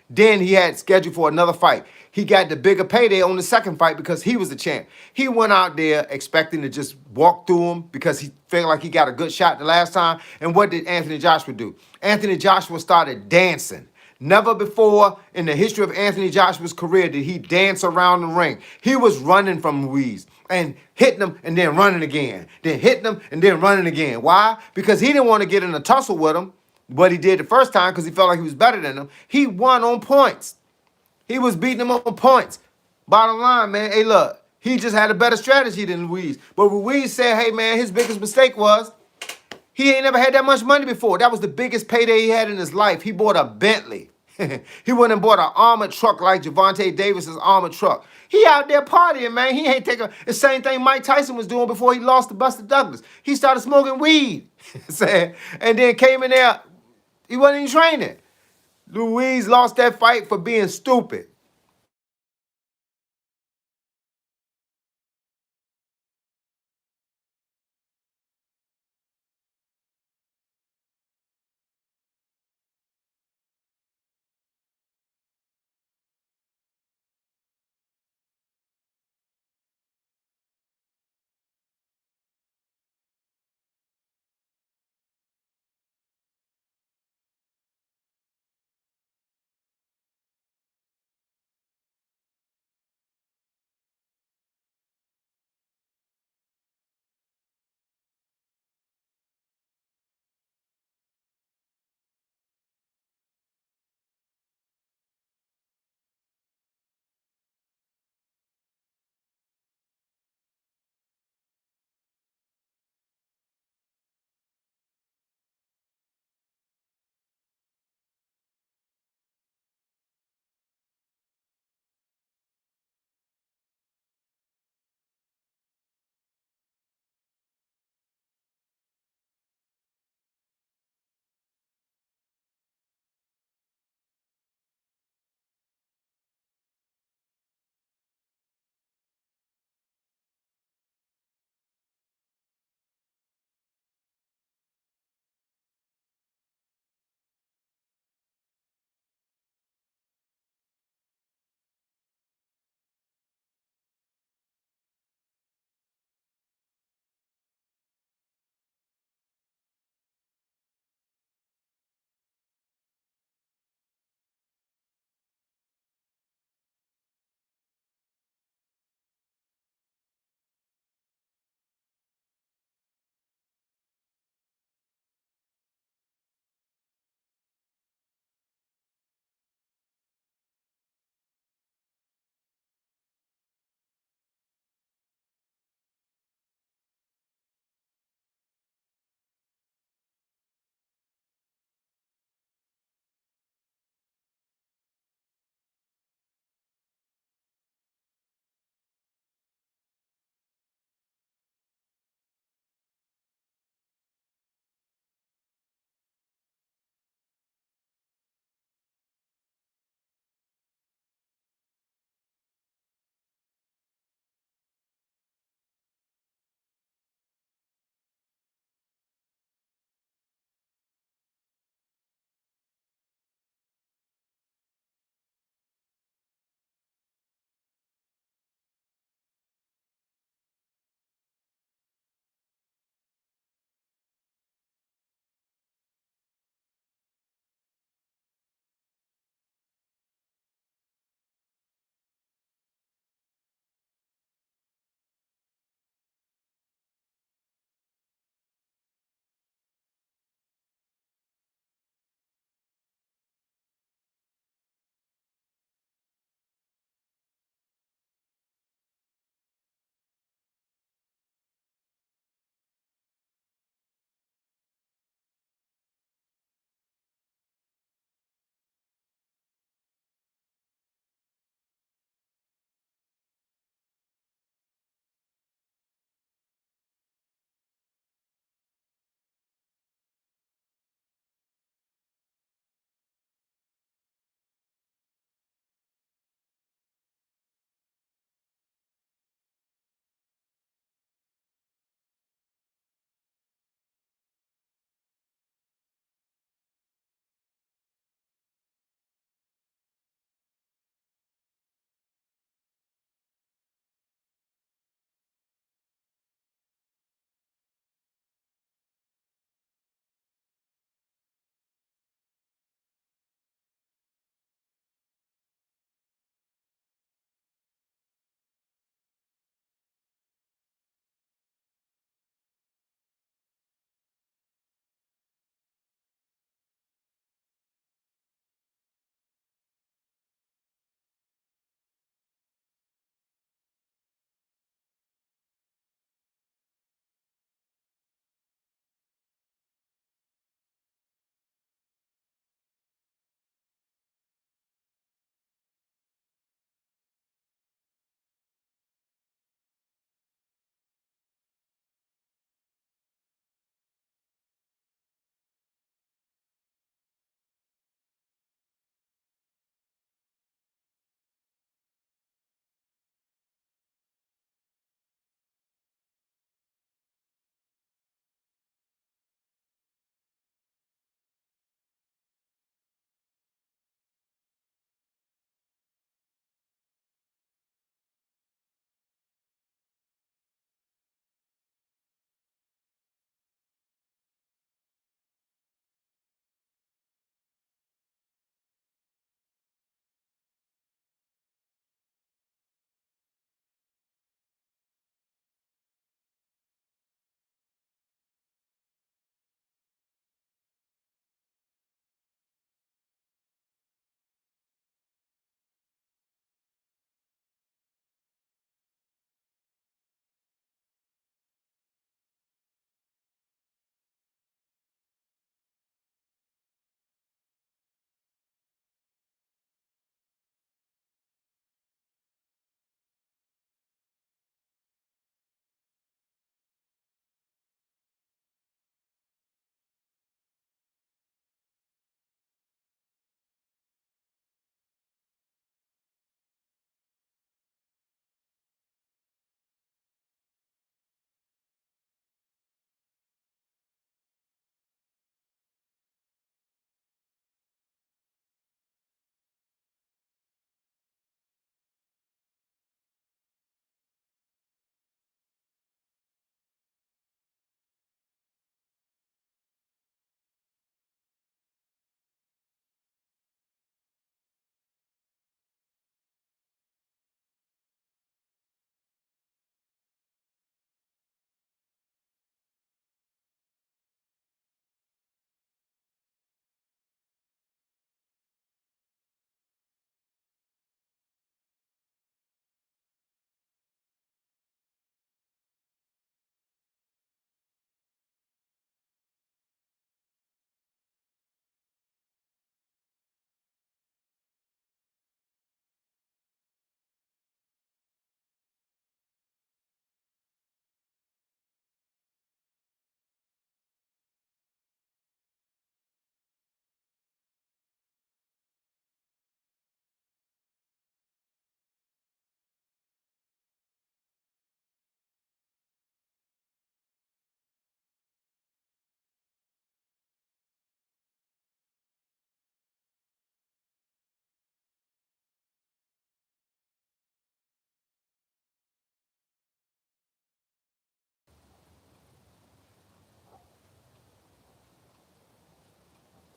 Then he had scheduled for another fight. He got the bigger payday on the second fight because he was the champ. He went out there expecting to just walk through him because he felt like he got a good shot the last time. And what did Anthony Joshua do? Anthony Joshua started dancing. Never before in the history of Anthony Joshua's career did he dance around the ring. He was running from Ruiz and hitting him and then running again. Then hitting him and then running again. Why? Because he didn't want to get in a tussle with him. What he did the first time because he felt like he was better than him. He won on points. He was beating him on points. Bottom line, man, hey, look, he just had a better strategy than Ruiz. But Ruiz said, hey, man, his biggest mistake was he ain't never had that much money before. That was the biggest payday he had in his life. He bought a Bentley. He went and bought an armored truck like Gervonta Davis's armored truck. He out there partying, man. He ain't taking the same thing Mike Tyson was doing before he lost to Buster Douglas. He started smoking weed, and then came in there. He wasn't even training. Ruiz lost that fight for being stupid.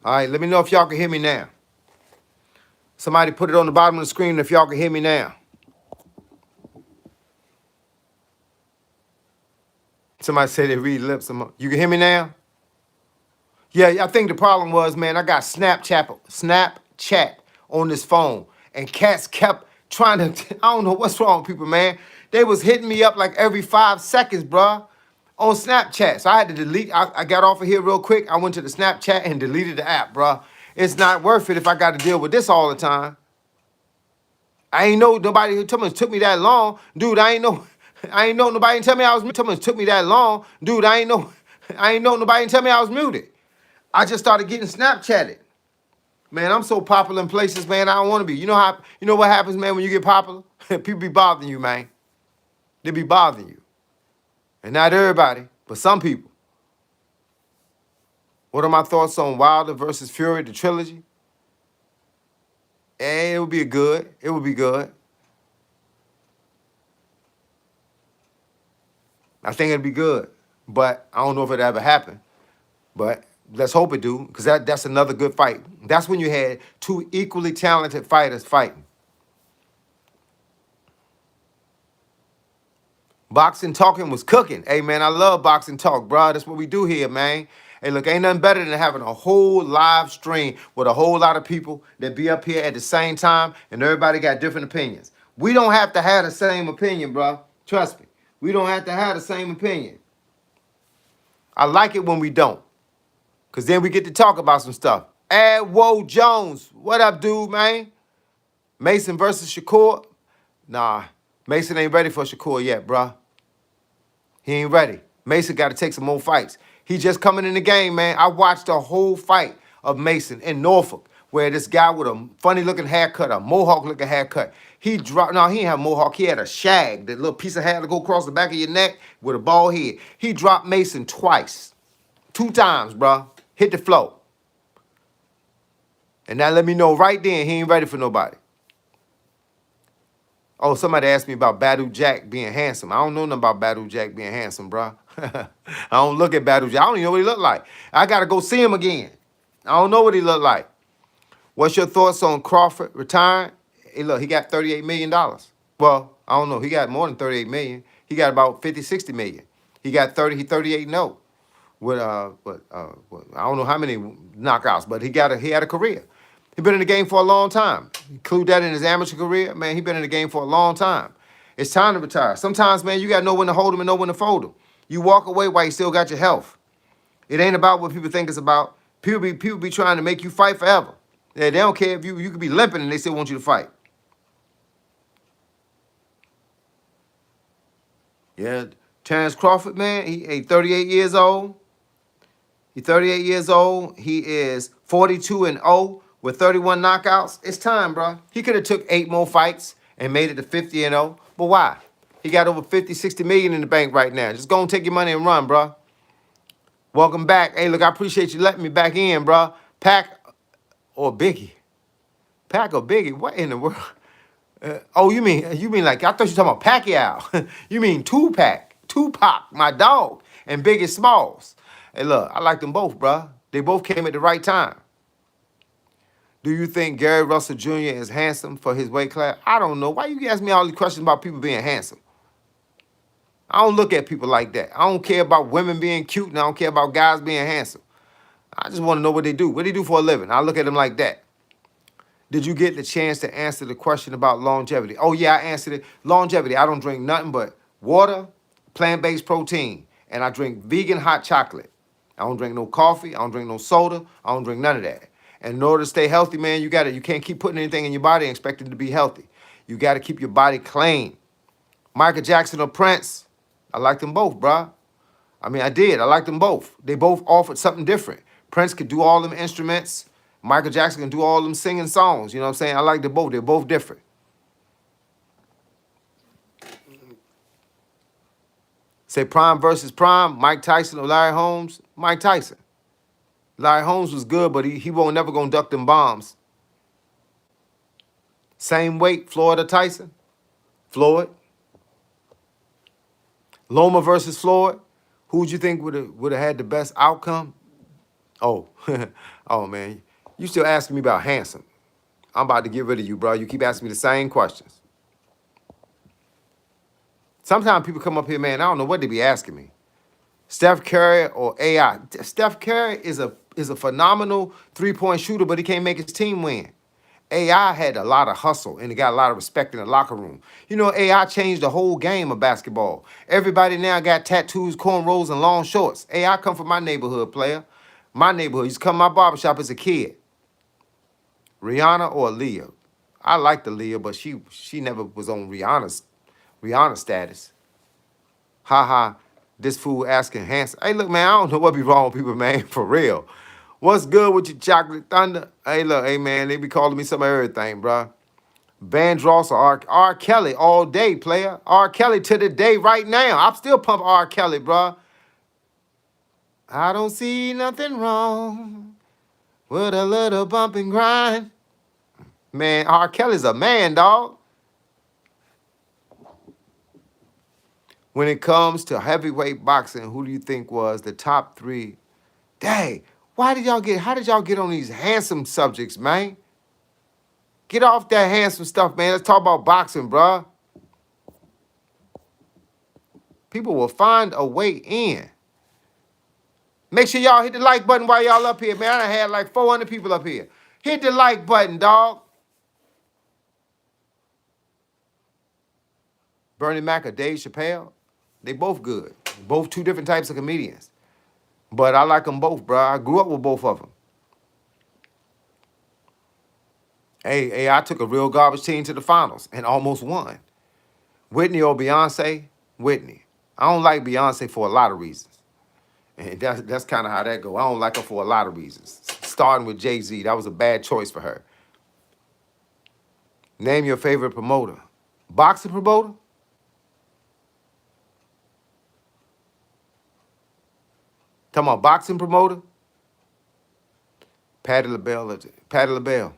All right, let me know if y'all can hear me now. Somebody put it on the bottom of the screen if y'all can hear me now. Somebody said they read lips. You can hear me now? Yeah, I think the problem was, man, I got Snapchat on this phone, and cats kept trying to, I don't know what's wrong with people, man. They was hitting me up like every 5 seconds, bruh, on Snapchat. So I had to delete, I got off of here real quick. I went to the Snapchat and deleted the app, bruh. It's not worth it if I got to deal with this all the time. I ain't know nobody who told me it took me that long. Dude, I ain't know. I ain't know nobody tell me I was muted. It took me that long. Dude, I ain't know nobody tell me I was muted. I just started getting Snapchatted. Man, I'm so popular in places, man, I don't want to be. You know what happens, man, when you get popular? People be bothering you, man. They be bothering you. And not everybody, but some people. What are my thoughts on Wilder versus Fury, the trilogy? It would be good. It would be good. I think it'd be good. But I don't know if it'll ever happen. But let's hope it do, because that's another good fight. That's when you had two equally talented fighters fighting. Boxing Talking was cooking. Hey, man, I love Boxing Talk, bro. That's what we do here, man. Hey, look, ain't nothing better than having a whole live stream with a whole lot of people that be up here at the same time, and everybody got different opinions. We don't have to have the same opinion, bro. Trust me. We don't have to have the same opinion. I like it when we don't, because then we get to talk about some stuff. Adwo Jones. What up, dude, man? Mason versus Shakur. Nah, Mason ain't ready for Shakur yet, bruh. He ain't ready. Mason got to take some more fights. He just coming in the game, man. I watched the whole fight of Mason in Norfolk, where this guy with a funny-looking haircut, a mohawk-looking haircut, he dropped. No, he didn't have a mohawk. He had a shag, that little piece of hair to go across the back of your neck with a bald head. He dropped Mason twice. 2 times, bruh. Hit the floor. And that let me know right then he ain't ready for nobody. Oh, somebody asked me about Badou Jack being handsome. I don't know nothing about Badou Jack being handsome, bro. I don't look at Badou Jack. I don't even know what he look like. I got to go see him again. I don't know what he look like. What's your thoughts on Crawford retiring? Hey, look, he got $38 million. Well, I don't know. He got more than $38 million. He got about 50, 60 million. He got 38-0 with I don't know how many knockouts, but he had a career. He been in the game for a long time. Include that in his amateur career, man. He been in the game for a long time. It's time to retire. Sometimes, man, you got to know when to hold him and know when to fold him. You walk away while you still got your health. It ain't about what people think it's about. People be trying to make you fight forever. Yeah, they don't care if you could be limping and they still want you to fight. Yeah, Terrence Crawford, man, he 38 years old. He's 38 years old. He is 42-0 with 31 knockouts. It's time, bro. He could have took 8 more fights and made it to 50-0. But why? He got over 50, 60 million in the bank right now. Just go and take your money and run, bro. Welcome back. Hey, look, I appreciate you letting me back in, bro. Pac or Biggie? Pac or Biggie? What in the world? Oh, you mean like, I thought you were talking about Pacquiao. You mean Tupac, my dog, and Biggie Smalls. Hey, look, I like them both, bro. They both came at the right time. Do you think Gary Russell Jr. is handsome for his weight class? I don't know. Why you ask me all these questions about people being handsome? I don't look at people like that. I don't care about women being cute, and I don't care about guys being handsome. I just want to know what they do. What they do for a living. I look at them like that. Did you get the chance to answer the question about longevity? Oh, yeah, I answered it. Longevity, I don't drink nothing but water, plant-based protein, and I drink vegan hot chocolate. I don't drink no coffee. I don't drink no soda. I don't drink none of that. And in order to stay healthy, man, you can't keep putting anything in your body and expect it to be healthy. You got to keep your body clean. Michael Jackson or Prince, I like them both, bruh. I mean, I did. I liked them both. They both offered something different. Prince could do all them instruments. Michael Jackson can do all them singing songs. You know what I'm saying? I like them both. They're both different. Say Prime versus Prime, Mike Tyson or Larry Holmes? Mike Tyson. Larry Holmes was good, but he won't never gonna duck them bombs. Same weight, Floyd or Tyson? Floyd. Loma versus Floyd. Who would you think would have had the best outcome? Oh, oh man, you still asking me about handsome? I'm about to get rid of you, bro. You keep asking me the same questions. Sometimes people come up here, man. I don't know what they be asking me. Steph Curry or AI? Steph Curry is a phenomenal 3-point shooter, but he can't make his team win. AI had a lot of hustle and he got a lot of respect in the locker room. You know, AI changed the whole game of basketball. Everybody now got tattoos, cornrows, and long shorts. AI come from my neighborhood, player. My neighborhood. Used to come to my barbershop as a kid. Rihanna or Aaliyah? I like the Aaliyah, but she never was on Rihanna status. Haha, this fool asking handsome. Hey, look, man, I don't know what be wrong with people, man, for real. What's good with your chocolate thunder? Hey, look, hey, man, they be calling me some of everything, bro. Vandross or R. Kelly all day, player. R. Kelly to the day right now. I'm still pumping R. Kelly, bro. I don't see nothing wrong with a little bump and grind. Man, R. Kelly's a man, dog. When it comes to heavyweight boxing, who do you think was the top 3? Dang, how did y'all get on these handsome subjects, man? Get off that handsome stuff, man. Let's talk about boxing, bruh. People will find a way in. Make sure y'all hit the like button while y'all up here, man. I had like 400 people up here. Hit the like button, dog. Bernie Mac or Dave Chappelle, they both good. Both two different types of comedians. But I like them both, bro. I grew up with both of them. Hey, I took a real garbage team to the finals and almost won. Whitney or Beyonce? Whitney. I don't like Beyonce for a lot of reasons. And that's kind of how that go. I don't like her for a lot of reasons. Starting with Jay-Z, that was a bad choice for her. Name your favorite promoter. Boxing promoter? Talking about boxing promoter? Patti LaBelle. Patti LaBelle.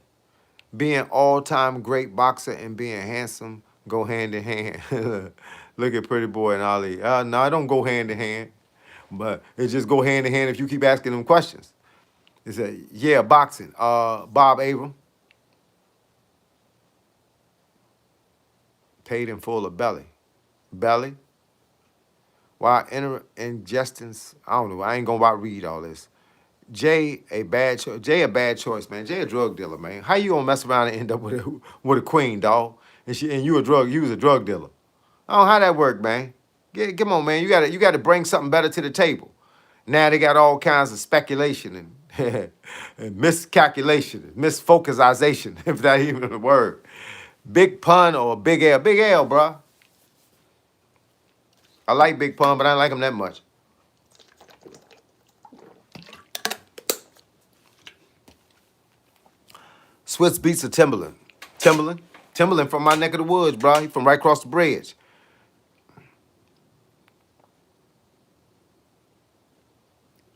Being all-time great boxer and being handsome go hand in hand. Look at Pretty Boy and Ali. No, I don't go hand in hand. But it just go hand in hand if you keep asking them questions. It's yeah, boxing. Bob Arum. Paid in full of belly. Belly. While ingestions, I don't know. I ain't gonna read all this. Jay a bad choice, man. Jay a drug dealer, man. How you gonna mess around and end up with a queen, dog? And you was a drug dealer. I don't know how that work, man. Come on, man. You gotta bring something better to the table. Now they got all kinds of speculation and, and miscalculation, misfocusization, if that even a word. Big Pun or Big L? Big L, bruh. I like Big Pun, but I don't like him that much. Swiss Beats or Timberland? Timberland? Timberland from my neck of the woods, bro. He from right across the bridge.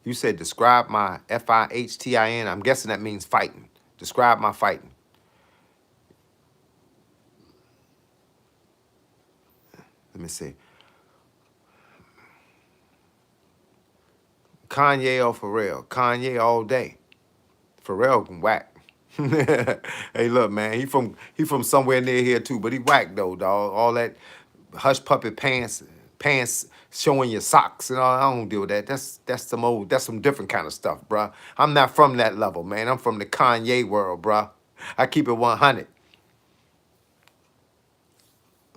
You said describe my F-I-H-T-I-N. I'm guessing that means fighting. Describe my fighting. Let me see. Kanye or Pharrell? Kanye all day. Pharrell can whack. Hey, look, man. He from somewhere near here too, but he whack though, dog. All that hush puppy pants showing your socks and all. I don't deal with that. That's some different kind of stuff, bruh. I'm not from that level, man. I'm from the Kanye world, bruh. I keep it 100.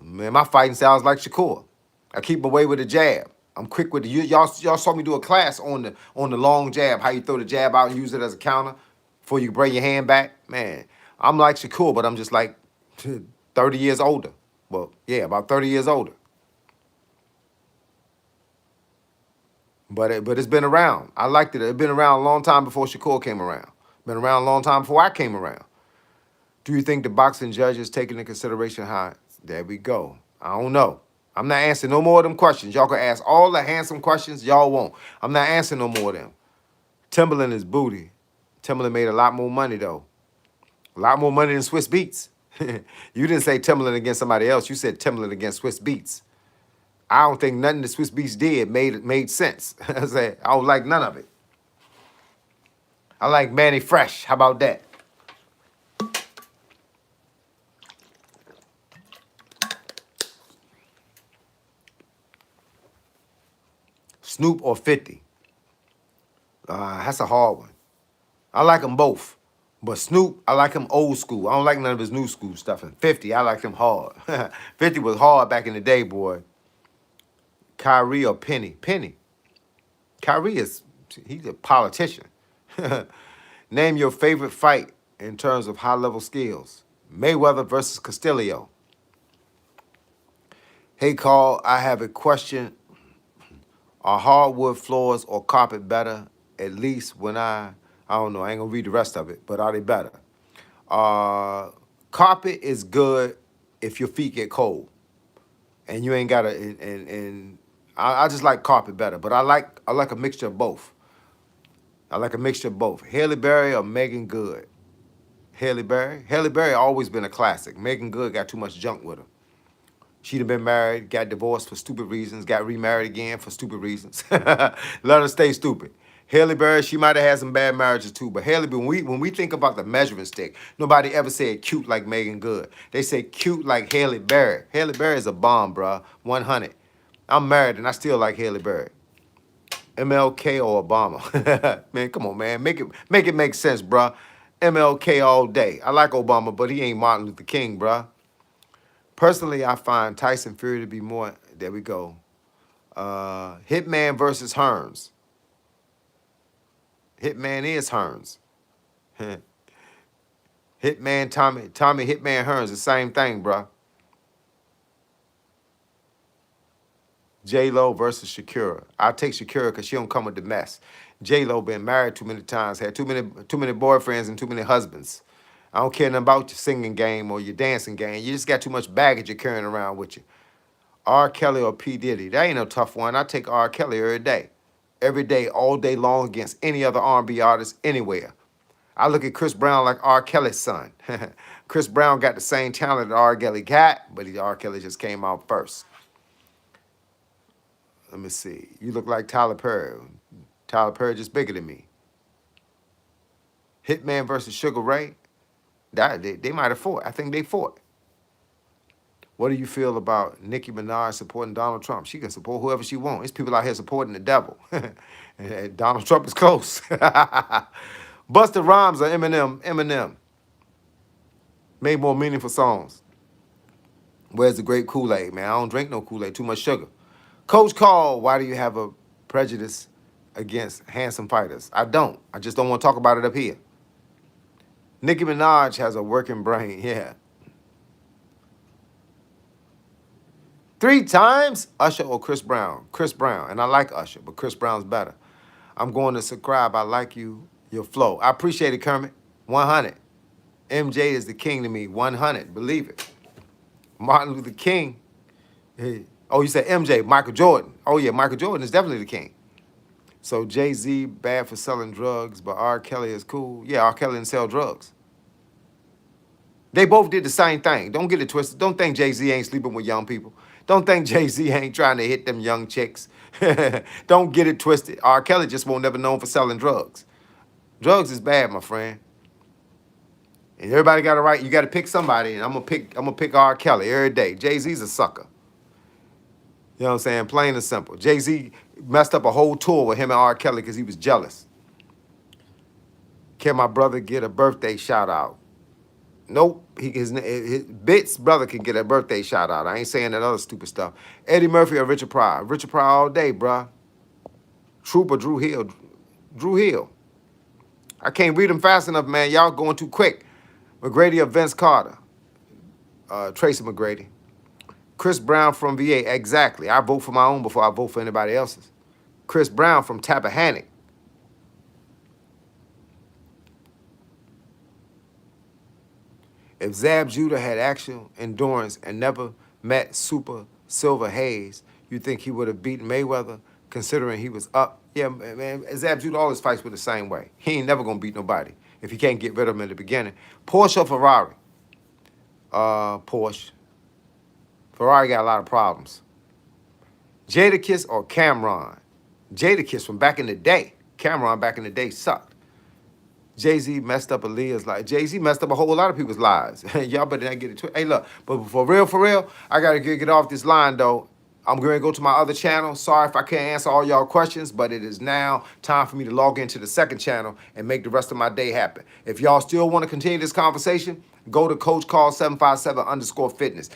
Man, my fighting sounds like Shakur. I keep away with a jab. I'm quick with the y'all saw me do a class on the long jab, how you throw the jab out and use it as a counter before you bring your hand back. Man, I'm like Shakur, but I'm just like 30 years older. Well, yeah, about 30 years older. But it's been around. I liked it. It's been around a long time before Shakur came around. Been around a long time before I came around. Do you think the boxing judges take into consideration how? There we go. I don't know. I'm not answering no more of them questions. Y'all can ask all the handsome questions y'all want. I'm not answering no more of them. Timberland is booty. Timberland made a lot more money, though. A lot more money than Swiss Beats. You didn't say Timberland against somebody else. You said Timberland against Swiss Beats. I don't think nothing the Swiss Beats did made sense. I don't like none of it. I like Manny Fresh. How about that? Snoop or 50? That's a hard one. I like them both. But Snoop, I like him old school. I don't like none of his new school stuff. And 50, I like him hard. 50 was hard back in the day, boy. Kyrie or Penny? Penny. Kyrie he's a politician. Name your favorite fight in terms of high-level skills. Mayweather versus Castillo. Hey, Carl, I have a question. Are hardwood floors or carpet better? At least when I don't know, I ain't gonna read the rest of it, but are they better? Carpet is good if your feet get cold and you ain't gotta, and I just like carpet better, but I like a mixture of both. I like a mixture of both. Halle Berry or Megan Good? Halle Berry? Halle Berry always been a classic. Megan Good got too much junk with her. She'd have been married, got divorced for stupid reasons, got remarried again for stupid reasons. Let her stay stupid. Halle Berry, she might have had some bad marriages too, but Halle, when we think about the measuring stick, nobody ever said cute like Megan Good. They say cute like Halle Berry. Halle Berry is a bomb, bruh. 100. I'm married and I still like Halle Berry. MLK or Obama? Man, come on, man. Make it make sense, bruh. MLK all day. I like Obama, but he ain't Martin Luther King, bruh. Personally, I find Tyson Fury to be more, there we go, Hitman versus Hearns. Hitman is Hearns. Hitman, Tommy Hitman Hearns, the same thing, bruh. J-Lo versus Shakira. I'll take Shakira because she don't come with the mess. J-Lo been married too many times, had too many boyfriends and too many husbands. I don't care nothing about your singing game or your dancing game. You just got too much baggage you're carrying around with you. R. Kelly or P. Diddy. That ain't no tough one. I take R. Kelly every day. Every day, all day long against any other R&B artist anywhere. I look at Chris Brown like R. Kelly's son. Chris Brown got the same talent that R. Kelly got, but R. Kelly just came out first. Let me see. You look like Tyler Perry. Tyler Perry just bigger than me. Hitman versus Sugar Ray. They might have fought. I think they fought. What do you feel about Nicki Minaj supporting Donald Trump? She can support whoever she wants. There's people out here supporting the devil. And Donald Trump is close. Busta Rhymes or Eminem? Eminem. Made more meaningful songs. Where's the great Kool-Aid, man? I don't drink no Kool-Aid. Too much sugar. Coach Carl, why do you have a prejudice against handsome fighters? I don't. I just don't want to talk about it up here. Nicki Minaj has a working brain. Yeah. 3 times? Usher or Chris Brown? Chris Brown. And I like Usher, but Chris Brown's better. I'm going to subscribe. I like your flow. I appreciate it, Kermit. 100. MJ is the king to me. 100. Believe it. Martin Luther King. Hey. Oh, you said MJ, Michael Jordan. Oh, yeah, Michael Jordan is definitely the king. So Jay-Z bad for selling drugs, but R. Kelly is cool. Yeah, R. Kelly didn't sell drugs. They both did the same thing. Don't get it twisted. Don't think Jay-Z ain't sleeping with young people. Don't think Jay-Z ain't trying to hit them young chicks. Don't get it twisted. R. Kelly just won't never known for selling drugs. Drugs is bad, my friend. And everybody got a right. You got to pick somebody, and I'm gonna pick R. Kelly every day. Jay-Z's a sucker. You know what I'm saying? Plain and simple. Jay-Z messed up a whole tour with him and R. Kelly because he was jealous. Can my brother get a birthday shout out? Nope. His Bit's brother can get a birthday shout out. I ain't saying that other stupid stuff. Eddie Murphy or Richard Pryor? Richard Pryor all day, bruh. Troop or Drew Hill? Drew Hill. I can't read them fast enough, man. Y'all going too quick. McGrady or Vince Carter? Tracy McGrady. Chris Brown from VA. Exactly. I vote for my own before I vote for anybody else's. Chris Brown from Tappahannock. If Zab Judah had actual endurance and never met Super Silver Hayes, you think he would have beaten Mayweather, considering he was up? Yeah, man, Zab Judah always fights with the same way. He ain't never going to beat nobody if he can't get rid of him in the beginning. Porsche or Ferrari? Porsche. Ferrari got a lot of problems. Jadakiss or Cameron? Jadakiss from back in the day. Cameron back in the day sucked. Jay-Z messed up Aaliyah's life. Jay-Z messed up a whole lot of people's lives. Y'all better not get it twisted. Hey, look, but for real, I gotta get off this line though. I'm going to go to my other channel. Sorry if I can't answer all y'all questions, but it is now time for me to log into the second channel and make the rest of my day happen. If y'all still want to continue this conversation, go to Coach Call 757 _fitness.